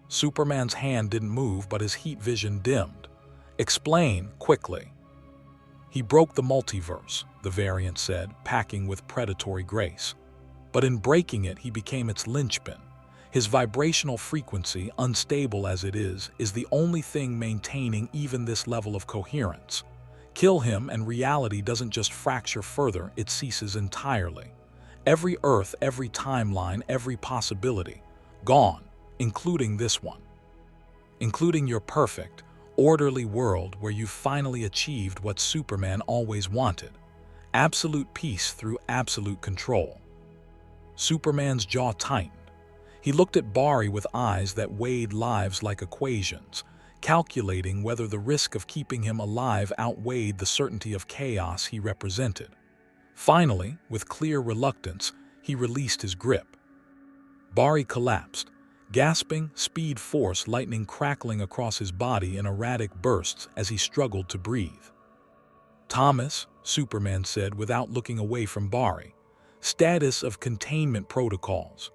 Superman's hand didn't move, but his heat vision dimmed. "Explain, quickly." "He broke the multiverse," the variant said, packing with predatory grace. "But in breaking it, he became its linchpin. His vibrational frequency, unstable as it is the only thing maintaining even this level of coherence. Kill him and reality doesn't just fracture further, it ceases entirely. Every Earth, every timeline, every possibility, gone, including this one. Including your perfect, orderly world where you've finally achieved what Superman always wanted. Absolute peace through absolute control." Superman's jaw tightened. He looked at Barry with eyes that weighed lives like equations, calculating whether the risk of keeping him alive outweighed the certainty of chaos he represented. Finally, with clear reluctance, he released his grip. Barry collapsed, gasping, speed force lightning crackling across his body in erratic bursts as he struggled to breathe. "Thomas," Superman said without looking away from Barry, "status of containment protocols."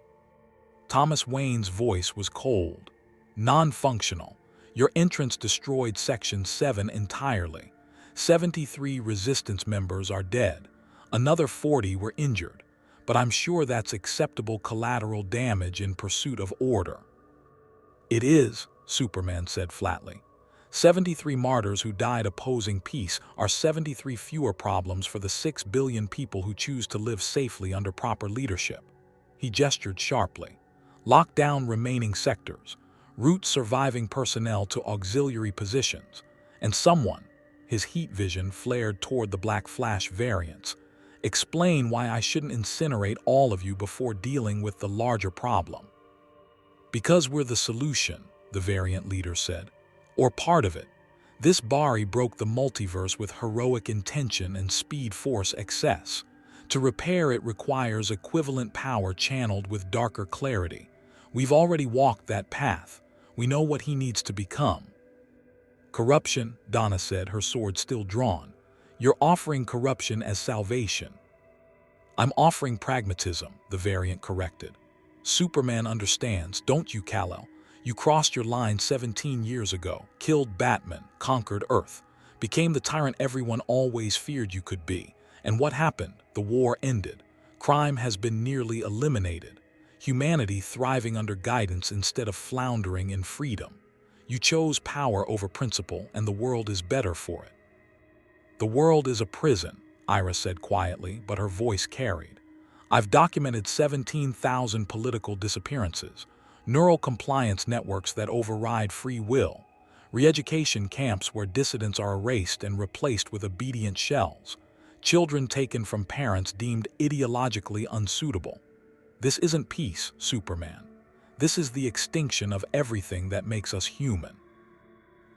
Thomas Wayne's voice was cold. "Non-functional. Your entrance destroyed Section 7 entirely. 73 resistance members are dead. Another 40 were injured. But I'm sure that's acceptable collateral damage in pursuit of order." "It is," Superman said flatly. 73 martyrs who died opposing peace are 73 fewer problems for the 6 billion people who choose to live safely under proper leadership." He gestured sharply. "Lock down remaining sectors. Route surviving personnel to auxiliary positions. And someone," his heat vision flared toward the Black Flash variants, "explain why I shouldn't incinerate all of you before dealing with the larger problem." "Because we're the solution," the variant leader said. "Or part of it. This Barry broke the multiverse with heroic intention and speed force excess. To repair it requires equivalent power channeled with darker clarity. We've already walked that path. We know what he needs to become." "Corruption," Donna said, her sword still drawn. "You're offering corruption as salvation." "I'm offering pragmatism," the variant corrected. "Superman understands, don't you, Kal-El? You crossed your line 17 years ago, killed Batman, conquered Earth, became the tyrant everyone always feared you could be. And what happened? The war ended. Crime has been nearly eliminated. Humanity thriving under guidance instead of floundering in freedom. You chose power over principle, and the world is better for it." "The world is a prison," Ira said quietly, but her voice carried. "I've documented 17,000 political disappearances, neural compliance networks that override free will, re-education camps where dissidents are erased and replaced with obedient shells, children taken from parents deemed ideologically unsuitable. This isn't peace, Superman. This is the extinction of everything that makes us human."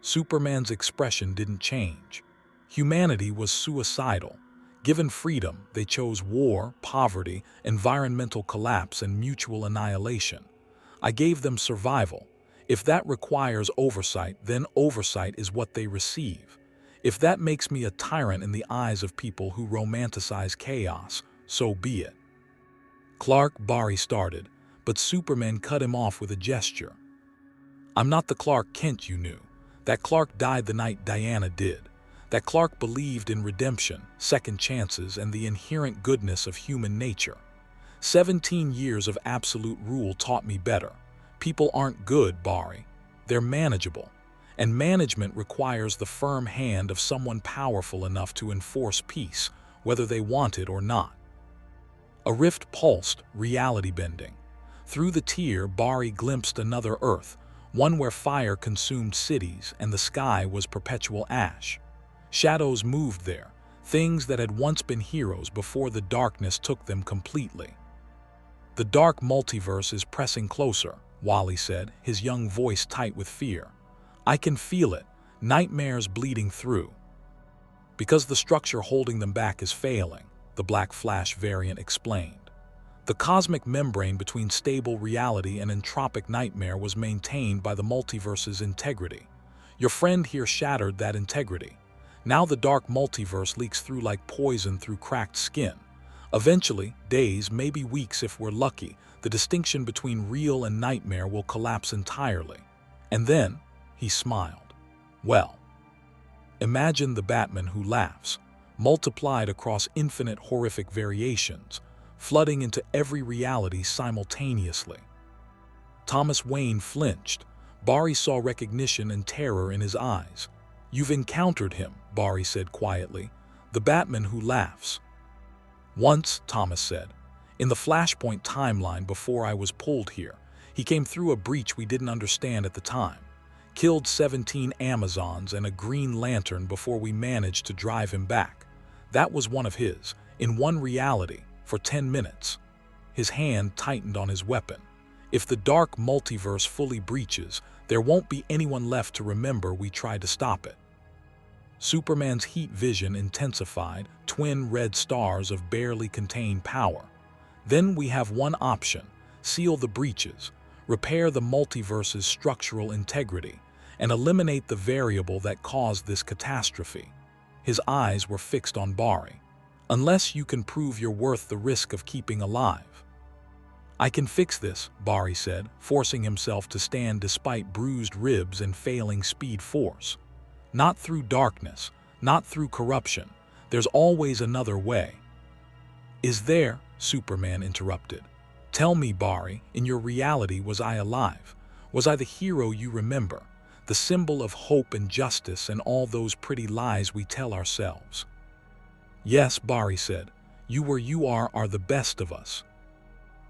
Superman's expression didn't change. Humanity was suicidal. Given freedom, they chose war, poverty, environmental collapse, and mutual annihilation. I gave them survival. If that requires oversight, then oversight is what they receive. If that makes me a tyrant in the eyes of people who romanticize chaos, so be it. "Clark," Barry started, but Superman cut him off with a gesture. "I'm not the Clark Kent you knew. That Clark died the night Diana did. That Clark believed in redemption, second chances, and the inherent goodness of human nature. 17 years of absolute rule taught me better. People aren't good, Barry. They're manageable. and management requires the firm hand of someone powerful enough to enforce peace, whether they want it or not. A rift pulsed, reality bending. Through the tear, Bari glimpsed another Earth, one where fire consumed cities and the sky was perpetual ash. Shadows moved there, things that had once been heroes before the darkness took them completely. "The Dark Multiverse is pressing closer," Wally said, his young voice tight with fear. "I can feel it, nightmares bleeding through." "Because the structure holding them back is failing," the Black Flash variant explained. "The cosmic membrane between stable reality and entropic nightmare was maintained by the multiverse's integrity. Your friend here shattered that integrity. Now the Dark Multiverse leaks through like poison through cracked skin. Eventually, days, maybe weeks if we're lucky, the distinction between real and nightmare will collapse entirely. And then," he smiled, "well, imagine the Batman who laughs, multiplied across infinite horrific variations, flooding into every reality simultaneously." Thomas Wayne flinched. Bari saw recognition and terror in his eyes. "You've encountered him," Bari said quietly. "The Batman who laughs." "Once," Thomas said. "In the Flashpoint timeline before I was pulled here, he came through a breach we didn't understand at the time. Killed 17 Amazons and a Green Lantern before we managed to drive him back. That was one of his, in one reality, for 10 minutes. His hand tightened on his weapon. If the Dark Multiverse fully breaches, there won't be anyone left to remember we tried to stop it." Superman's heat vision intensified, twin red stars of barely contained power. "Then we have one option: seal the breaches, repair the multiverse's structural integrity, and eliminate the variable that caused this catastrophe." His eyes were fixed on Bari. "Unless you can prove you're worth the risk of keeping alive." "I can fix this," Bari said, forcing himself to stand despite bruised ribs and failing speed force. "Not through darkness, not through corruption. There's always another way." "Is there?" Superman interrupted. "Tell me, Bari, in your reality was I alive? Was I the hero you remember? The symbol of hope and justice and all those pretty lies we tell ourselves?" "Yes," Bari said. You are the best of us."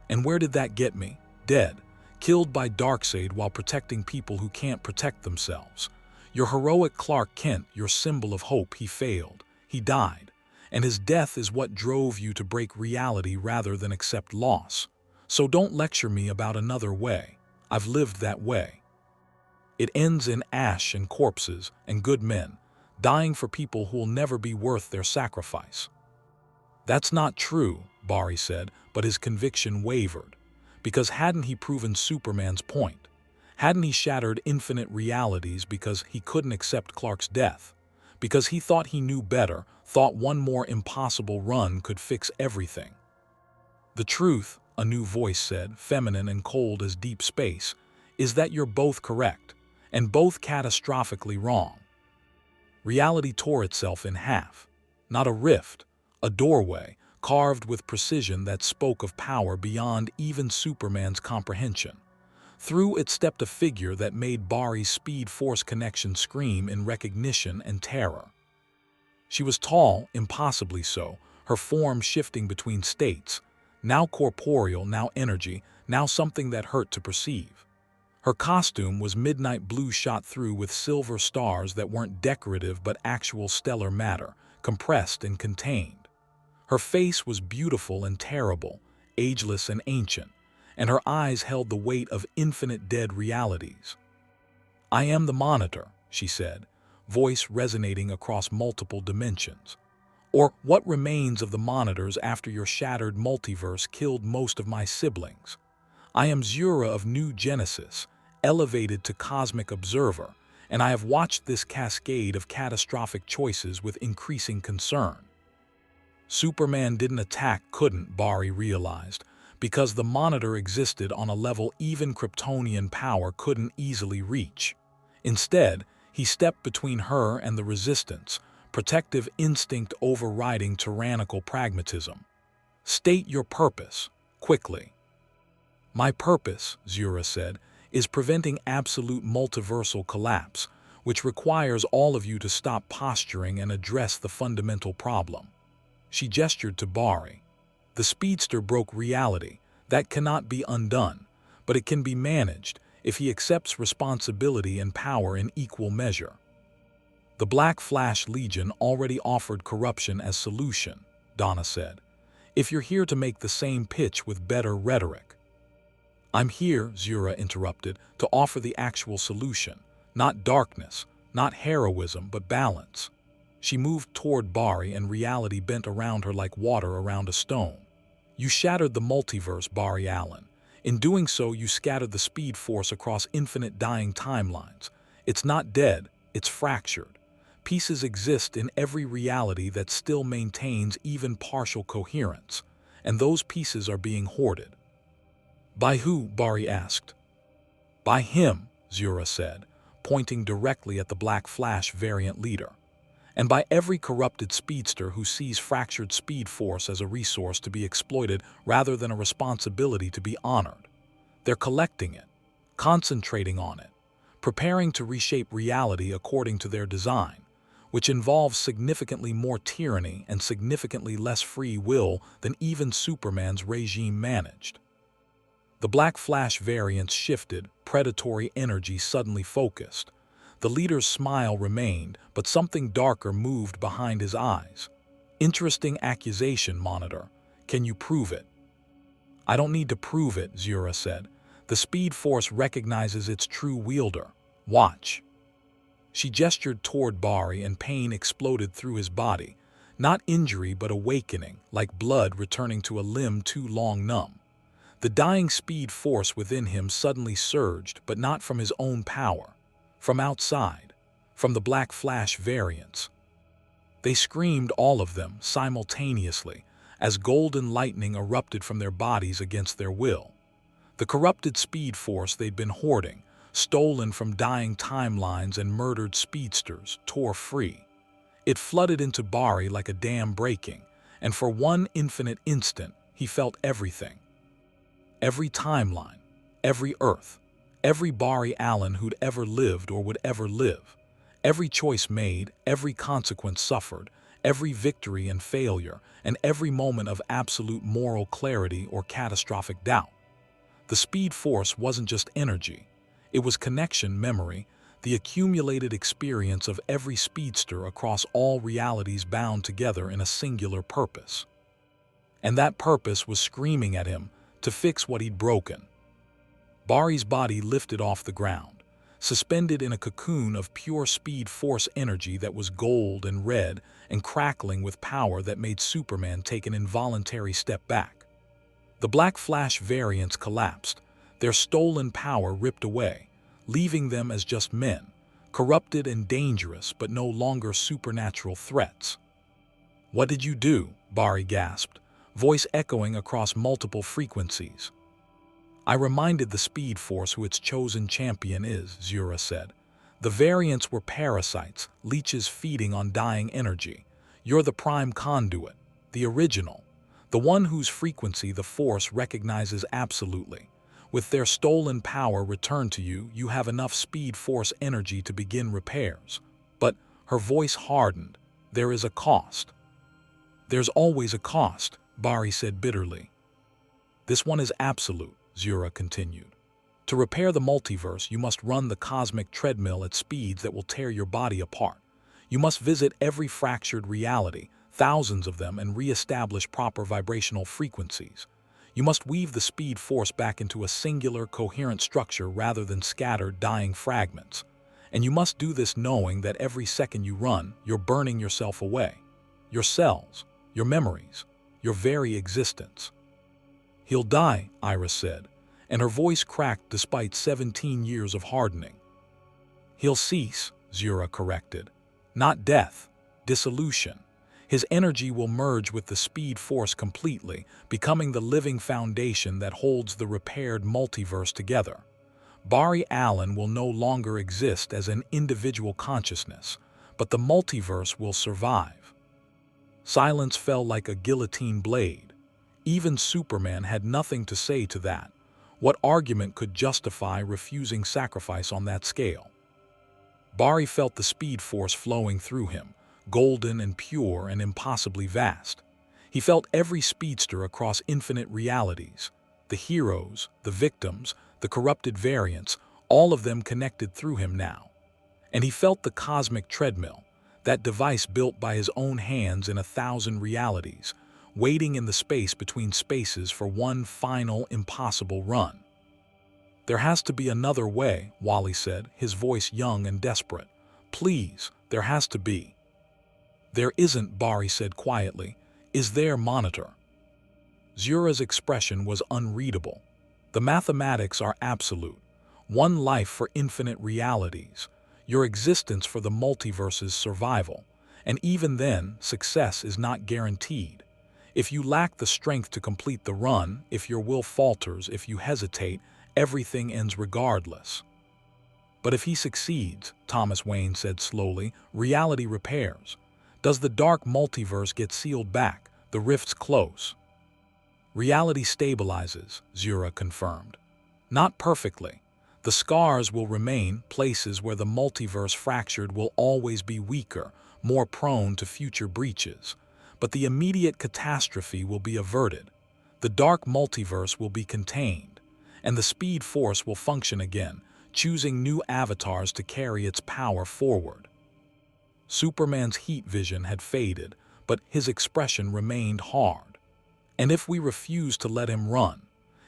"And where did that get me? Dead. Killed by Darkseid while protecting people who can't protect themselves. Your heroic Clark Kent, your symbol of hope, he failed. He died. And his death is what drove you to break reality rather than accept loss. So don't lecture me about another way. I've lived that way. It ends in ash and corpses and good men, dying for people who'll never be worth their sacrifice." "That's not true," Bari said, but his conviction wavered. Because hadn't he proven Superman's point? Hadn't he shattered infinite realities because he couldn't accept Clark's death? Because he thought he knew better, thought one more impossible run could fix everything? "The truth," a new voice said, feminine and cold as deep space, "is that you're both correct, and both catastrophically wrong." Reality tore itself in half. Not a rift, a doorway, carved with precision that spoke of power beyond even Superman's comprehension. Through it stepped a figure that made Bari's Speed-Force connection scream in recognition and terror. She was tall, impossibly so, her form shifting between states, now corporeal, now energy, now something that hurt to perceive. Her costume was midnight blue shot through with silver stars that weren't decorative but actual stellar matter, compressed and contained. Her face was beautiful and terrible, ageless and ancient, and her eyes held the weight of infinite dead realities. "I am the Monitor," she said, voice resonating across multiple dimensions. "Or what remains of the Monitors after your shattered multiverse killed most of my siblings. I am Zura of New Genesis, elevated to Cosmic Observer, and I have watched this cascade of catastrophic choices with increasing concern." Superman didn't attack, couldn't, Bari realized, because the Monitor existed on a level even Kryptonian power couldn't easily reach. Instead, he stepped between her and the Resistance, protective instinct overriding tyrannical pragmatism. "State your purpose, quickly." "My purpose," Zura said, "is preventing absolute multiversal collapse. which requires all of you to stop posturing and address the fundamental problem." She gestured to Bari. "The speedster broke reality. That cannot be undone, but it can be managed if he accepts responsibility and power in equal measure." "The Black Flash Legion already offered corruption as solution," Donna said. "If you're here to make the same pitch with better rhetoric." "I'm here," Zura interrupted, "to offer the actual solution. Not darkness, not heroism, but balance." She moved toward Bari, and reality bent around her like water around a stone. "You shattered the multiverse, Bari Allen. In doing so, you scattered the speed force across infinite dying timelines. It's not dead, it's fractured. Pieces exist in every reality that still maintains even partial coherence, and those pieces are being hoarded." "By who?" Bari asked. "By him," Zura said, pointing directly at the Black Flash variant leader. "And by every corrupted speedster who sees fractured speed force as a resource to be exploited rather than a responsibility to be honored. They're collecting it, concentrating on it, preparing to reshape reality according to their design, which involves significantly more tyranny and significantly less free will than even Superman's regime managed." The Black Flash variants shifted, predatory energy suddenly focused. The leader's smile remained, but something darker moved behind his eyes. "Interesting accusation, Monitor. Can you prove it?" "I don't need to prove it," Zura said. "The Speed Force recognizes its true wielder. Watch." She gestured toward Bari, and pain exploded through his body. Not injury, but awakening, like blood returning to a limb too long numb. The dying speed force within him suddenly surged, but not from his own power. From outside, from the Black Flash variants. They screamed, all of them, simultaneously, as golden lightning erupted from their bodies against their will. The corrupted speed force they'd been hoarding, stolen from dying timelines and murdered speedsters, tore free. It flooded into Bari like a dam breaking, and for one infinite instant, he felt everything. Every timeline, every Earth, every Bari Allen who'd ever lived or would ever live. Every choice made, every consequence suffered, every victory and failure, and every moment of absolute moral clarity or catastrophic doubt. The speed force wasn't just energy. It was connection memory, the accumulated experience of every speedster across all realities bound together in a singular purpose. And that purpose was screaming at him to fix what he'd broken. Bari's body lifted off the ground, suspended in a cocoon of pure speed force energy that was gold and red and crackling with power that made Superman take an involuntary step back. The Black Flash variants collapsed, their stolen power ripped away, leaving them as just men, corrupted and dangerous but no longer supernatural threats. "What did you do?" Bari gasped, voice echoing across multiple frequencies. "I reminded the Speed Force who its chosen champion is," Zura said. "The variants were parasites, leeches feeding on dying energy. You're the prime conduit, the original, the one whose frequency the Force recognizes absolutely. With their stolen power returned to you, you have enough Speed Force energy to begin repairs." But her voice hardened. "There is a cost." "There's always a cost," Bari said bitterly. "This one is absolute," Zura continued. "To repair the multiverse, you must run the cosmic treadmill at speeds that will tear your body apart. You must visit every fractured reality, thousands of them, and re-establish proper vibrational frequencies. You must weave the speed force back into a singular, coherent structure rather than scattered, dying fragments. And you must do this knowing that every second you run, you're burning yourself away. Your cells, your memories, your very existence." "He'll die," Iris said, and her voice cracked despite 17 years of hardening. "He'll cease," Zura corrected. "Not death, dissolution. His energy will merge with the speed force completely, becoming the living foundation that holds the repaired multiverse together. Bari Allen will no longer exist as an individual consciousness, but the multiverse will survive." Silence fell like a guillotine blade. Even Superman had nothing to say to that. What argument could justify refusing sacrifice on that scale? Bari felt the speed force flowing through him, golden and pure and impossibly vast. He felt every speedster across infinite realities. The heroes, the victims, the corrupted variants, all of them connected through him now. And he felt the cosmic treadmill, that device built by his own hands in 1,000 realities, waiting in the space between spaces for one final, impossible run. "There has to be another way," Wally said, his voice young and desperate. "Please, there has to be." "There isn't," Bari said quietly. "Is there, Monitor?" Zura's expression was unreadable. "The mathematics are absolute. One life for infinite realities. Your existence for the multiverse's survival. And even then, success is not guaranteed. If you lack the strength to complete the run, if your will falters, if you hesitate, everything ends regardless." "But if he succeeds," Thomas Wayne said slowly, "reality repairs. Does the Dark Multiverse get sealed back, the rifts close?" "Reality stabilizes," Zura confirmed. "Not perfectly. The scars will remain, places where the multiverse fractured will always be weaker, more prone to future breaches. But the immediate catastrophe will be averted. The Dark Multiverse will be contained, and the speed force will function again, choosing new avatars to carry its power forward." Superman's heat vision had faded, but his expression remained hard. "And if we refuse to let him run?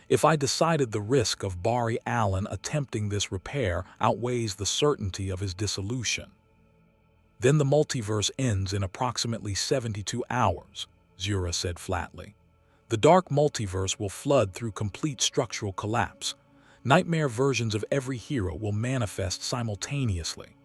If I decided the risk of Bari Allen attempting this repair outweighs the certainty of his dissolution?" "Then the multiverse ends in approximately 72 hours, Zura said flatly. "The Dark Multiverse will flood through complete structural collapse. Nightmare versions of every hero will manifest simultaneously.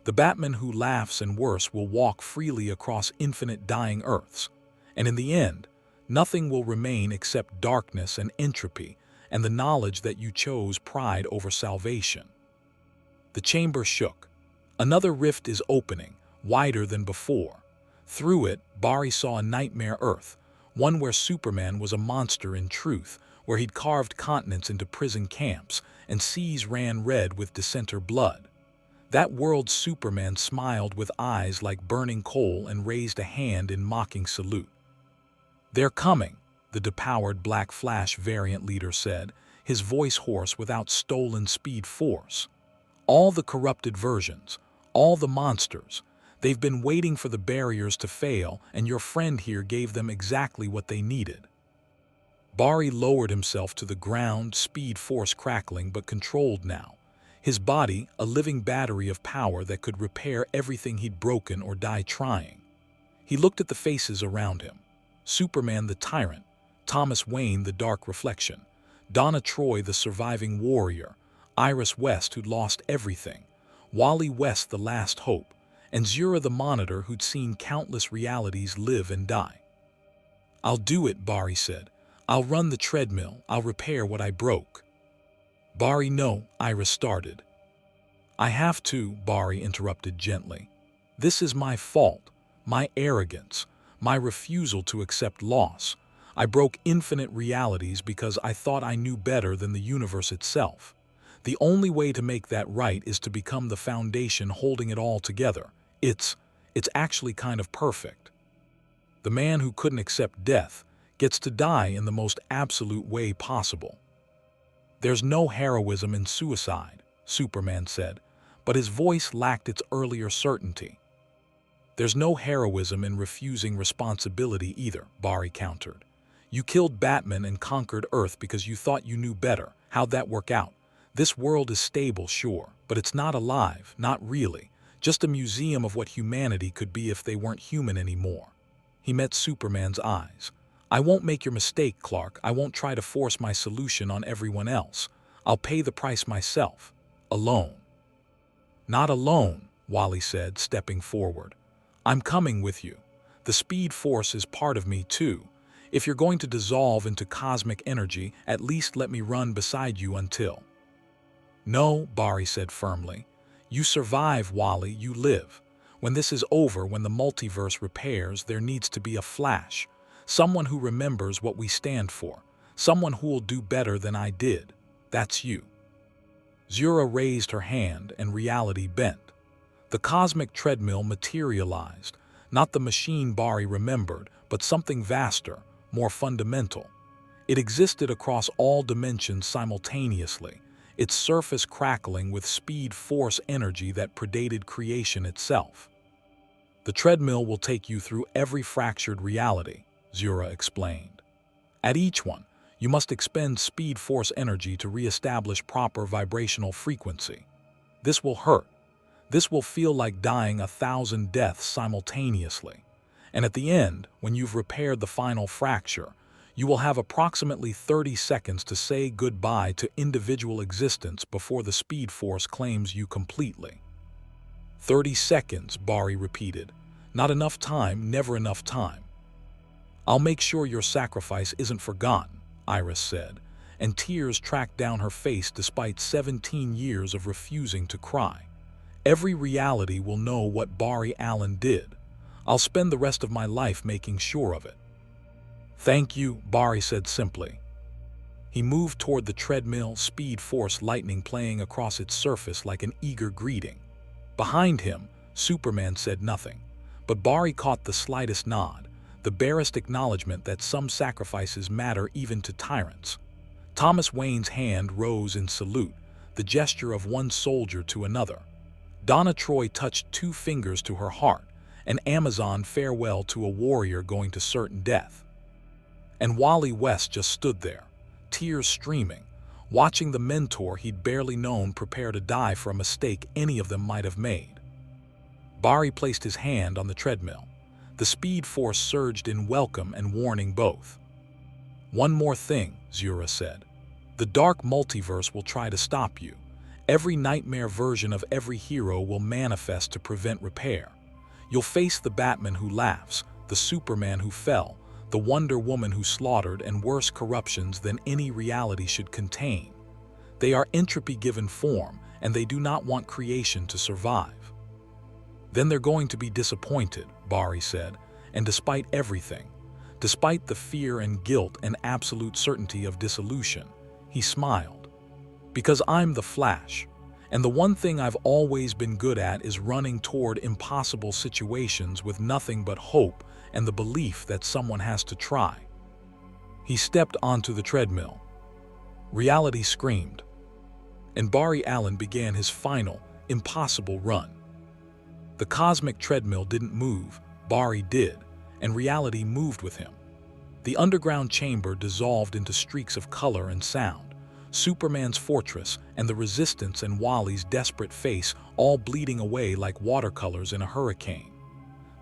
The Batman who laughs and worse will walk freely across infinite dying Earths. And in the end, nothing will remain except darkness and entropy and the knowledge that you chose pride over salvation." The chamber shook. "Another rift is opening, wider than before. Through it, Bari saw a nightmare Earth, one where Superman was a monster in truth, where he'd carved continents into prison camps and seas ran red with dissenter blood. That world Superman smiled with eyes like burning coal and raised a hand in mocking salute. "They're coming," the depowered Black Flash variant leader said, his voice hoarse without stolen speed force. "All the corrupted versions, all the monsters. They've been waiting for the barriers to fail, and your friend here gave them exactly what they needed." Bari lowered himself to the ground, speed force crackling but controlled now. His body, a living battery of power that could repair everything he'd broken or die trying. He looked at the faces around him. Superman the tyrant, Thomas Wayne the dark reflection, Donna Troy the surviving warrior, Iris West who'd lost everything, Wally West the last hope, and Zura the monitor who'd seen countless realities live and die. "I'll do it," Bari said. "I'll run the treadmill, I'll repair what I broke." "Bari, no," Iris started. "I have to," Bari interrupted gently. "This is my fault, my arrogance, my refusal to accept loss. I broke infinite realities because I thought I knew better than the universe itself. The only way to make that right is to become the foundation holding it all together. It's actually kind of perfect. The man who couldn't accept death gets to die in the most absolute way possible." "There's no heroism in suicide," Superman said, but his voice lacked its earlier certainty. "There's no heroism in refusing responsibility either," Bari countered. "You killed Batman and conquered Earth because you thought you knew better. How'd that work out? This world is stable, sure, but it's not alive, not really. Just a museum of what humanity could be if they weren't human anymore." He met Superman's eyes. "I won't make your mistake, Clark. I won't try to force my solution on everyone else. I'll pay the price myself. Alone." "Not alone," Wally said, stepping forward. "I'm coming with you. The speed force is part of me, too. If you're going to dissolve into cosmic energy, at least let me run beside you until—" "No," Bari said firmly. "You survive, Wally, you live. When this is over, when the multiverse repairs, there needs to be a Flash. Someone who remembers what we stand for. Someone who'll do better than I did. That's you." Zura raised her hand and reality bent. The cosmic treadmill materialized, not the machine Bari remembered, but something vaster, more fundamental. It existed across all dimensions simultaneously, its surface crackling with speed-force energy that predated creation itself. The treadmill will take you through every fractured reality, Zura explained. At each one, you must expend speed-force energy to re-establish proper vibrational frequency. This will hurt. This will feel like dying 1,000 deaths simultaneously. And at the end, when you've repaired the final fracture, you will have approximately 30 seconds to say goodbye to individual existence before the speed force claims you completely. 30 seconds, Bari repeated. Not enough time, never enough time. I'll make sure your sacrifice isn't forgotten, Iris said, and tears tracked down her face despite 17 years of refusing to cry. Every reality will know what Bari Allen did. I'll spend the rest of my life making sure of it. Thank you, Bari said simply. He moved toward the treadmill, speed force lightning playing across its surface like an eager greeting. Behind him, Superman said nothing, but Bari caught the slightest nod, the barest acknowledgement that some sacrifices matter even to tyrants. Thomas Wayne's hand rose in salute, the gesture of one soldier to another. Donna Troy touched 2 fingers to her heart, an Amazon farewell to a warrior going to certain death. And Wally West just stood there, tears streaming, watching the mentor he'd barely known prepare to die for a mistake any of them might have made. Bari placed his hand on the treadmill. The speed force surged in welcome and warning both. One more thing, Zura said. The Dark Multiverse will try to stop you. Every nightmare version of every hero will manifest to prevent repair. You'll face the Batman who laughs, the Superman who fell, the Wonder Woman who slaughtered, and worse corruptions than any reality should contain. They are entropy given form, and they do not want creation to survive. Then they're going to be disappointed, Bari said, and despite everything, despite the fear and guilt and absolute certainty of dissolution, he smiled. Because I'm the Flash, and the one thing I've always been good at is running toward impossible situations with nothing but hope and the belief that someone has to try. He stepped onto the treadmill. Reality screamed, and Bari Allen began his final, impossible run. The cosmic treadmill didn't move, Bari did, and reality moved with him. The underground chamber dissolved into streaks of color and sound, Superman's fortress and the Resistance and Wally's desperate face all bleeding away like watercolors in a hurricane.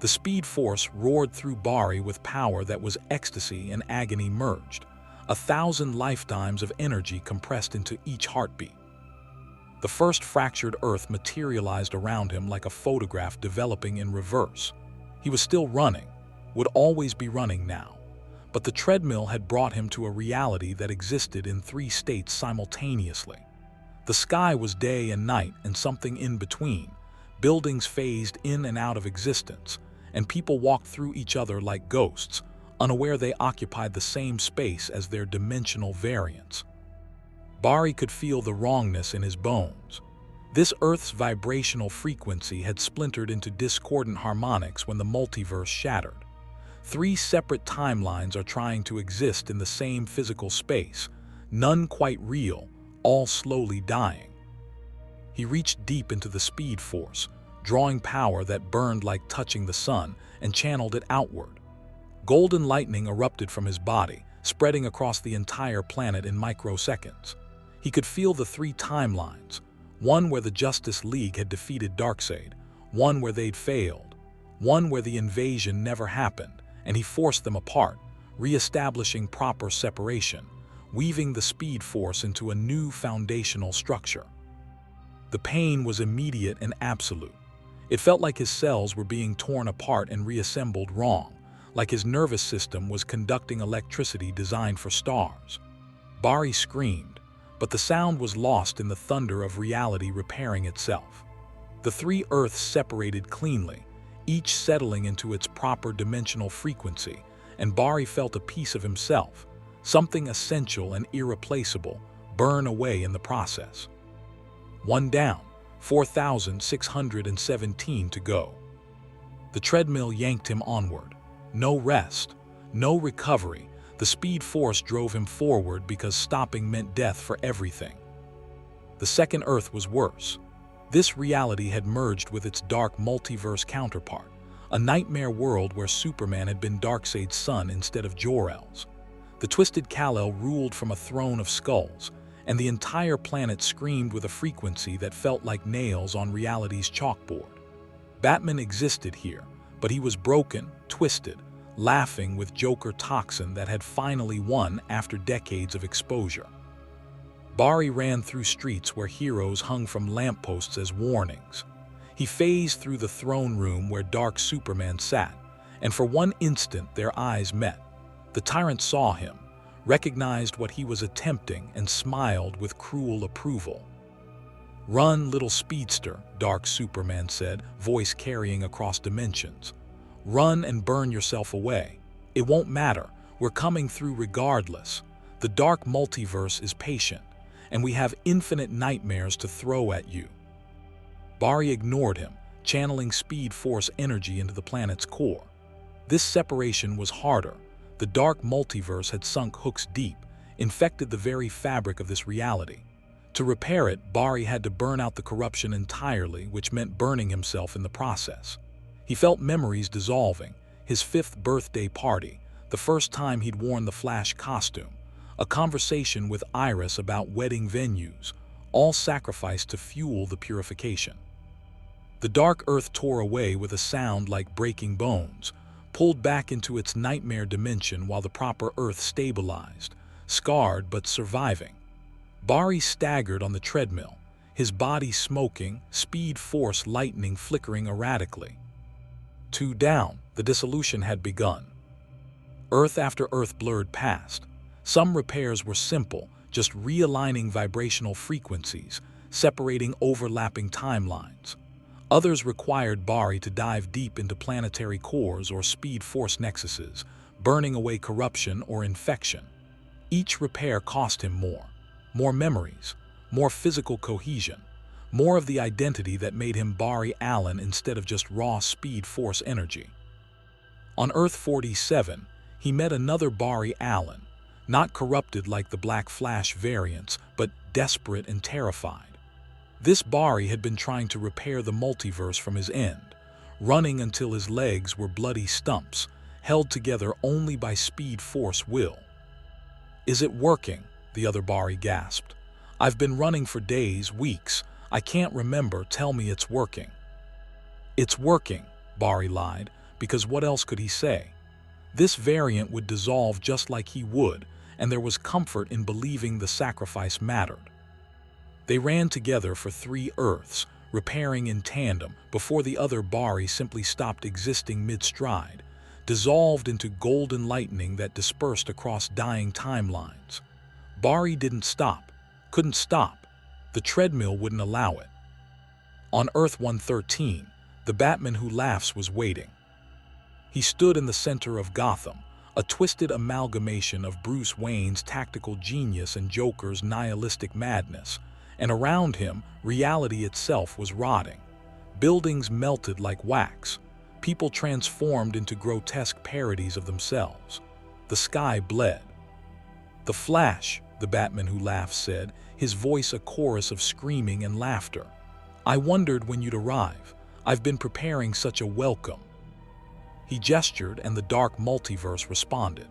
The speed force roared through Bari with power that was ecstasy and agony merged, 1,000 lifetimes of energy compressed into each heartbeat. The first fractured Earth materialized around him like a photograph developing in reverse. He was still running, would always be running now, but the treadmill had brought him to a reality that existed in 3 states simultaneously. The sky was day and night and something in between, buildings phased in and out of existence, and people walked through each other like ghosts, unaware they occupied the same space as their dimensional variants. Bari could feel the wrongness in his bones. This Earth's vibrational frequency had splintered into discordant harmonics when the multiverse shattered. 3 separate timelines are trying to exist in the same physical space, none quite real, all slowly dying. He reached deep into the speed force, drawing power that burned like touching the sun, and channeled it outward. Golden lightning erupted from his body, spreading across the entire planet in microseconds. He could feel the 3 timelines, one where the Justice League had defeated Darkseid, one where they'd failed, one where the invasion never happened, and he forced them apart, re-establishing proper separation, weaving the speed force into a new foundational structure. The pain was immediate and absolute. It felt like his cells were being torn apart and reassembled wrong, like his nervous system was conducting electricity designed for stars. Bari screamed, but the sound was lost in the thunder of reality repairing itself. The 3 Earths separated cleanly, each settling into its proper dimensional frequency, and Bari felt a piece of himself, something essential and irreplaceable, burn away in the process. One down, 4,617 to go. The treadmill yanked him onward. No rest, no recovery. The speed force drove him forward because stopping meant death for everything. The second Earth was worse. This reality had merged with its Dark Multiverse counterpart, a nightmare world where Superman had been Darkseid's son instead of Jor-El's. The twisted Kal-El ruled from a throne of skulls, and the entire planet screamed with a frequency that felt like nails on reality's chalkboard. Batman existed here, but he was broken, twisted, laughing with Joker toxin that had finally won after decades of exposure. Barry ran through streets where heroes hung from lampposts as warnings. He phased through the throne room where Dark Superman sat, and for one instant their eyes met. The tyrant saw him, recognized what he was attempting, and smiled with cruel approval. "Run, little speedster," Dark Superman said, voice carrying across dimensions. "Run and burn yourself away. It won't matter. We're coming through regardless. The Dark Multiverse is patient, and we have infinite nightmares to throw at you." Barry ignored him, channeling Speed Force energy into the planet's core. This separation was harder. The Dark Multiverse had sunk hooks deep, infected the very fabric of this reality. To repair it, Barry had to burn out the corruption entirely, which meant burning himself in the process. He felt memories dissolving, his 5th birthday party, the first time he'd worn the Flash costume, a conversation with Iris about wedding venues, all sacrificed to fuel the purification. The Dark Earth tore away with a sound like breaking bones, pulled back into its nightmare dimension while the proper Earth stabilized, scarred but surviving. Barry staggered on the treadmill, his body smoking, Speed Force lightning flickering erratically. 2 down, the dissolution had begun. Earth after Earth blurred past. Some repairs were simple, just realigning vibrational frequencies, separating overlapping timelines. Others required Barry to dive deep into planetary cores or Speed Force nexuses, burning away corruption or infection. Each repair cost him more memories, more physical cohesion, more of the identity that made him Barry Allen instead of just raw Speed Force energy. On Earth 47, he met another Barry Allen, not corrupted like the Black Flash variants, but desperate and terrified. This Barry had been trying to repair the multiverse from his end, running until his legs were bloody stumps, held together only by Speed Force will. "Is it working?" the other Barry gasped. "I've been running for days, weeks. I can't remember. Tell me it's working." "It's working," Barry lied, because what else could he say? This variant would dissolve just like he would, and there was comfort in believing the sacrifice mattered. They ran together for 3 Earths, repairing in tandem before the other Barry simply stopped existing mid-stride, dissolved into golden lightning that dispersed across dying timelines. Barry didn't stop, couldn't stop. The treadmill wouldn't allow it. On Earth 113, the Batman who laughs was waiting. He stood in the center of Gotham, a twisted amalgamation of Bruce Wayne's tactical genius and Joker's nihilistic madness, and around him, reality itself was rotting. Buildings melted like wax. People transformed into grotesque parodies of themselves. The sky bled. "The Flash," the Batman who laughs said, his voice a chorus of screaming and laughter. "I wondered when you'd arrive. I've been preparing such a welcome." He gestured and the Dark Multiverse responded.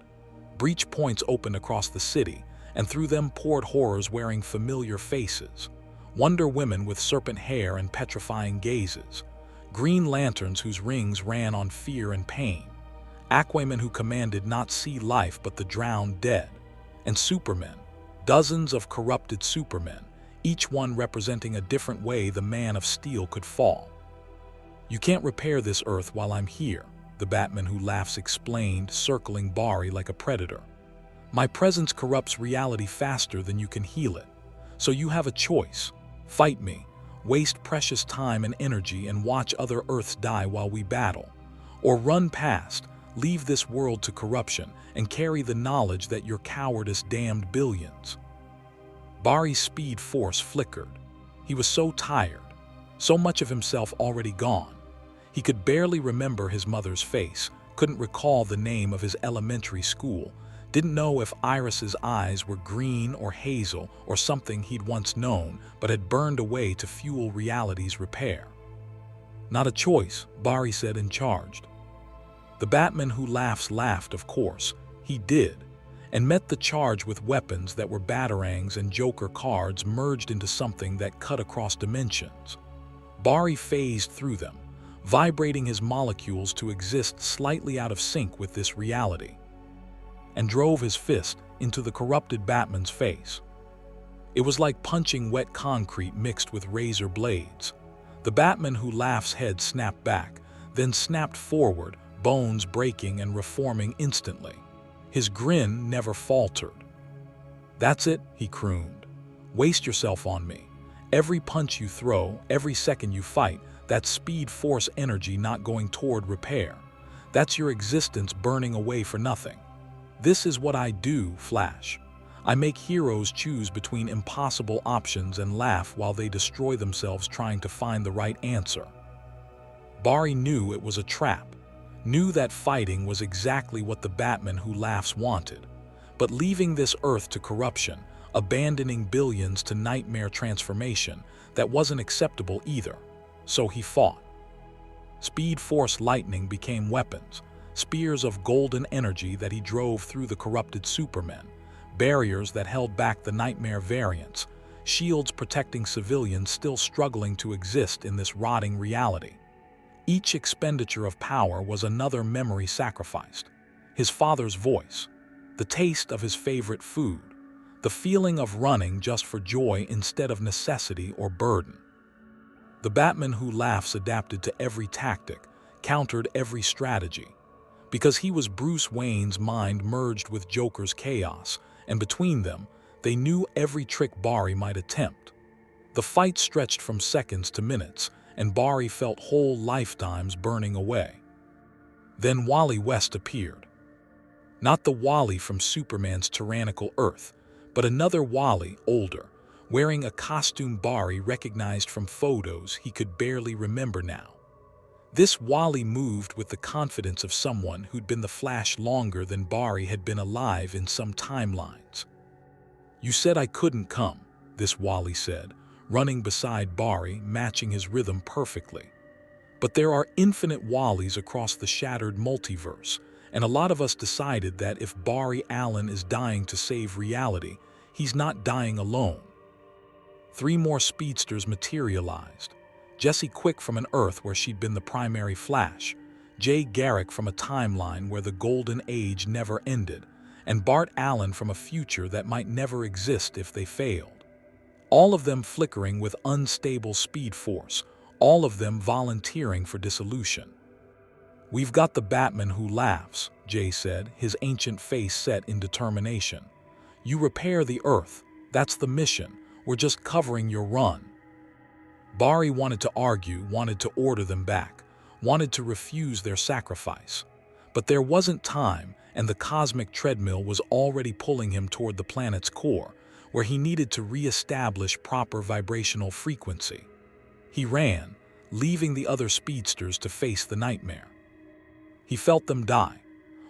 Breach points opened across the city, and through them poured horrors wearing familiar faces. Wonder Women with serpent hair and petrifying gazes. Green Lanterns whose rings ran on fear and pain. Aquaman who commanded not sea life but the drowned dead. And Supermen. Dozens of corrupted Supermen, each one representing a different way the Man of Steel could fall. "You can't repair this Earth while I'm here," the Batman who laughs explained, circling Barry like a predator. "My presence corrupts reality faster than you can heal it. So you have a choice. Fight me, waste precious time and energy and watch other Earths die while we battle. Or run past, leave this world to corruption, and carry the knowledge that your cowardice damned billions." Barry's Speed Force flickered. He was so tired. So much of himself already gone. He could barely remember his mother's face, couldn't recall the name of his elementary school, didn't know if Iris's eyes were green or hazel or something he'd once known but had burned away to fuel reality's repair. Not a choice, Barry said and charged. The Batman who laughs laughed, of course. He did, and met the charge with weapons that were batarangs and Joker cards merged into something that cut across dimensions. Barry phased through them, vibrating his molecules to exist slightly out of sync with this reality, and drove his fist into the corrupted Batman's face. It was like punching wet concrete mixed with razor blades. The Batman who laughs head snapped back, then snapped forward, bones breaking and reforming instantly. His grin never faltered. "That's it," he crooned. "Waste yourself on me. Every punch you throw, every second you fight, that's speed force energy not going toward repair. That's your existence burning away for nothing. This is what I do, Flash. I make heroes choose between impossible options and laugh while they destroy themselves trying to find the right answer." Barry knew it was a trap, knew that fighting was exactly what the Batman who laughs wanted. But leaving this Earth to corruption, abandoning billions to nightmare transformation, that wasn't acceptable either. So he fought. Speed Force lightning became weapons, spears of golden energy that he drove through the corrupted Supermen, barriers that held back the nightmare variants, shields protecting civilians still struggling to exist in this rotting reality. Each expenditure of power was another memory sacrificed. His father's voice, the taste of his favorite food, the feeling of running just for joy instead of necessity or burden. The Batman who laughs adapted to every tactic, countered every strategy. Because he was Bruce Wayne's mind merged with Joker's chaos, and between them, they knew every trick Barry might attempt. The fight stretched from seconds to minutes, and Barry felt whole lifetimes burning away. Then Wally West appeared. Not the Wally from Superman's tyrannical Earth, but another Wally, older, wearing a costume Barry recognized from photos he could barely remember now. This Wally moved with the confidence of someone who'd been the Flash longer than Barry had been alive in some timelines. "You said I couldn't come," this Wally said, running beside Barry, matching his rhythm perfectly. "But there are infinite Wallys across the shattered multiverse, and a lot of us decided that if Barry Allen is dying to save reality, he's not dying alone." 3 more speedsters materialized. Jesse Quick from an Earth where she'd been the primary Flash, Jay Garrick from a timeline where the Golden Age never ended, and Bart Allen from a future that might never exist if they failed. All of them flickering with unstable speed force, all of them volunteering for dissolution. "We've got the Batman who laughs," Jay said, his ancient face set in determination. "You repair the Earth. That's the mission. We're just covering your run." Barry wanted to argue, wanted to order them back, wanted to refuse their sacrifice. But there wasn't time, and the cosmic treadmill was already pulling him toward the planet's core, where he needed to re-establish proper vibrational frequency. He ran, leaving the other speedsters to face the nightmare. He felt them die.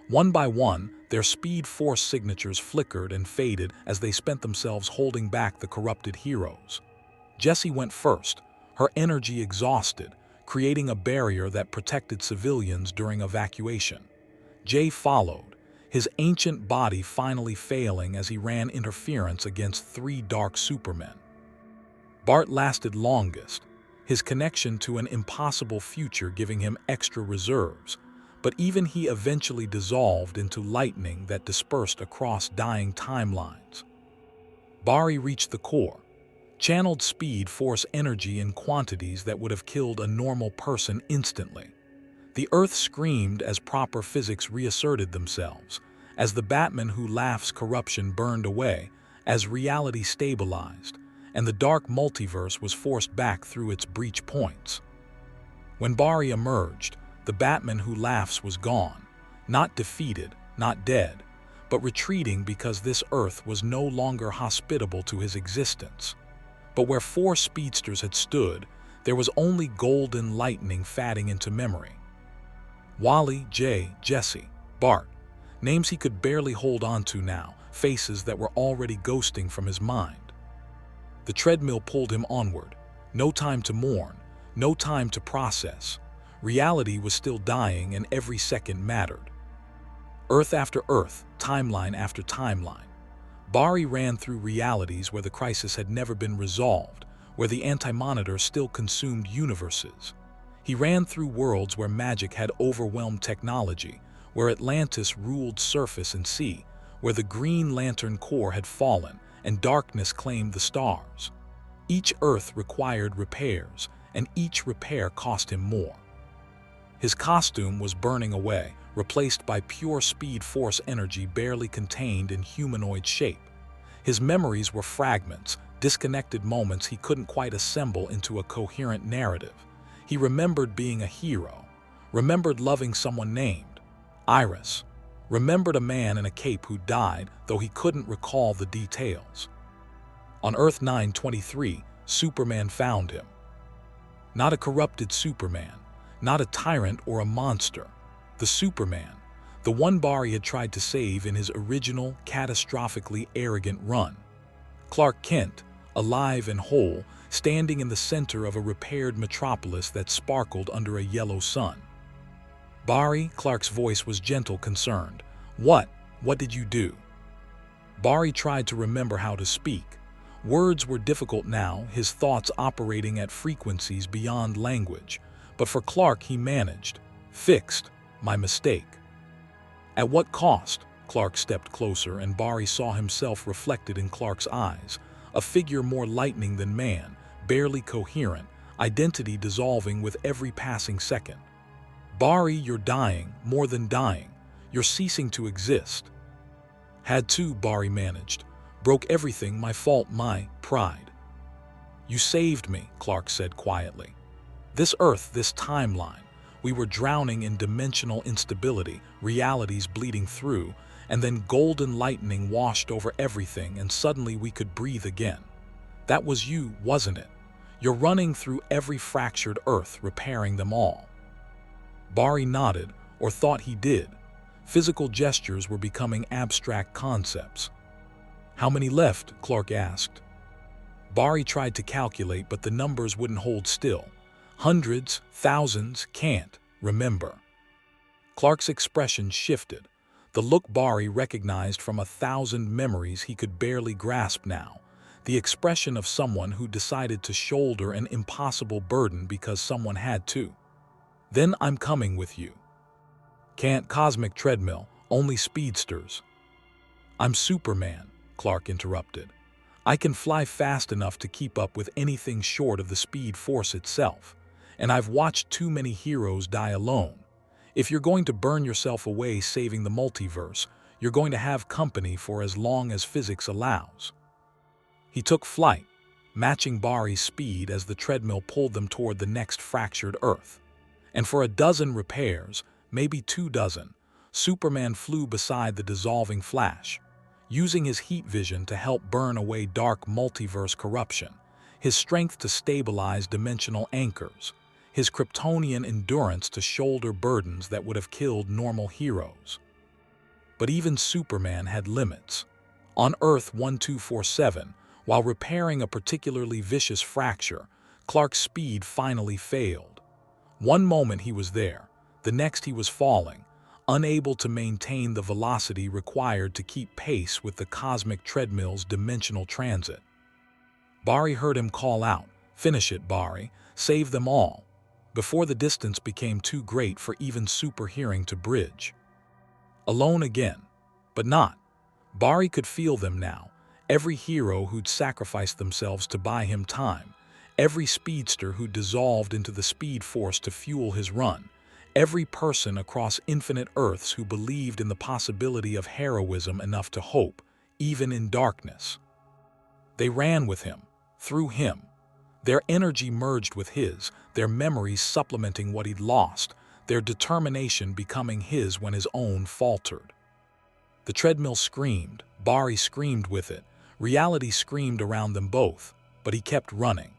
One by one, their speed force signatures flickered and faded as they spent themselves holding back the corrupted heroes. Jessie went first, her energy exhausted, creating a barrier that protected civilians during evacuation. Jay followed, his ancient body finally failing as he ran interference against 3 dark Supermen. Bart lasted longest, his connection to an impossible future giving him extra reserves, but even he eventually dissolved into lightning that dispersed across dying timelines. Barry reached the core, channeled speed force energy in quantities that would have killed a normal person instantly. The Earth screamed as proper physics reasserted themselves, as the Batman who laughs corruption burned away, as reality stabilized, and the Dark Multiverse was forced back through its breach points. When Barry emerged, the Batman who laughs was gone, not defeated, not dead, but retreating because this Earth was no longer hospitable to his existence. But where 4 speedsters had stood, There was only golden lightning fatting into memory. Wally, Jay, Jesse, Bart. Names he could barely hold on to now, faces that were already ghosting from his mind. The treadmill pulled him onward. No time to mourn, no time to process. Reality was still dying and every second mattered. Earth after Earth, timeline after timeline. Bari ran through realities where the crisis had never been resolved, where the anti-monitor still consumed universes. He ran through worlds where magic had overwhelmed technology, where Atlantis ruled surface and sea, where the Green Lantern Corps had fallen and darkness claimed the stars. Each Earth required repairs, and each repair cost him more. His costume was burning away, replaced by pure speed force energy barely contained in humanoid shape. His memories were fragments, disconnected moments he couldn't quite assemble into a coherent narrative. He remembered being a hero, remembered loving someone named Iris, remembered a man in a cape who died, though he couldn't recall the details. On Earth 923, Superman found him. Not a corrupted Superman, not a tyrant or a monster. The Superman, the one Bari had tried to save in his original, catastrophically arrogant run. Clark Kent, alive and whole, standing in the center of a repaired metropolis that sparkled under a yellow sun. Bari, Clark's voice was gentle, concerned. What did you do? Bari tried to remember how to speak. Words were difficult now, his thoughts operating at frequencies beyond language. But for Clark, he managed. Fixed. My mistake. At what cost? Clark stepped closer and Bari saw himself reflected in Clark's eyes, a figure more lightning than man, barely coherent, identity dissolving with every passing second. Bari, you're dying, more than dying. You're ceasing to exist. Had to, Bari managed. Broke everything, my fault, my pride. You saved me, Clark said quietly. This Earth, this timeline. We were drowning in dimensional instability, realities bleeding through, and then golden lightning washed over everything and suddenly we could breathe again. That was you, wasn't it? You're running through every fractured Earth, repairing them all. Bari nodded, or thought he did. Physical gestures were becoming abstract concepts. How many left? Clark asked. Bari tried to calculate, but the numbers wouldn't hold still. Hundreds, thousands, can't remember. Clark's expression shifted, the look Bari recognized from 1,000 memories he could barely grasp now, the expression of someone who decided to shoulder an impossible burden because someone had to. Then I'm coming with you. Can't cosmic treadmill, only speedsters. I'm Superman, Clark interrupted. I can fly fast enough to keep up with anything short of the speed force itself. And I've watched too many heroes die alone. If you're going to burn yourself away saving the multiverse, you're going to have company for as long as physics allows. He took flight, matching Bari's speed as the treadmill pulled them toward the next fractured Earth. And for a dozen repairs, maybe 24, Superman flew beside the dissolving Flash, using his heat vision to help burn away dark multiverse corruption, his strength to stabilize dimensional anchors, his Kryptonian endurance to shoulder burdens that would have killed normal heroes. But even Superman had limits. On Earth 1247, while repairing a particularly vicious fracture, Clark's speed finally failed. One moment he was there, the next he was falling, unable to maintain the velocity required to keep pace with the cosmic treadmill's dimensional transit. Bari heard him call out, "Finish it, Bari, save them all," before the distance became too great for even super hearing to bridge. Alone again, but not. Bari could feel them now, every hero who'd sacrificed themselves to buy him time, every speedster who dissolved into the speed force to fuel his run, every person across infinite Earths who believed in the possibility of heroism enough to hope, even in darkness. They ran with him, through him. Their energy merged with his, their memories supplementing what he'd lost, their determination becoming his when his own faltered. The treadmill screamed, Bari screamed with it, reality screamed around them both, but he kept running.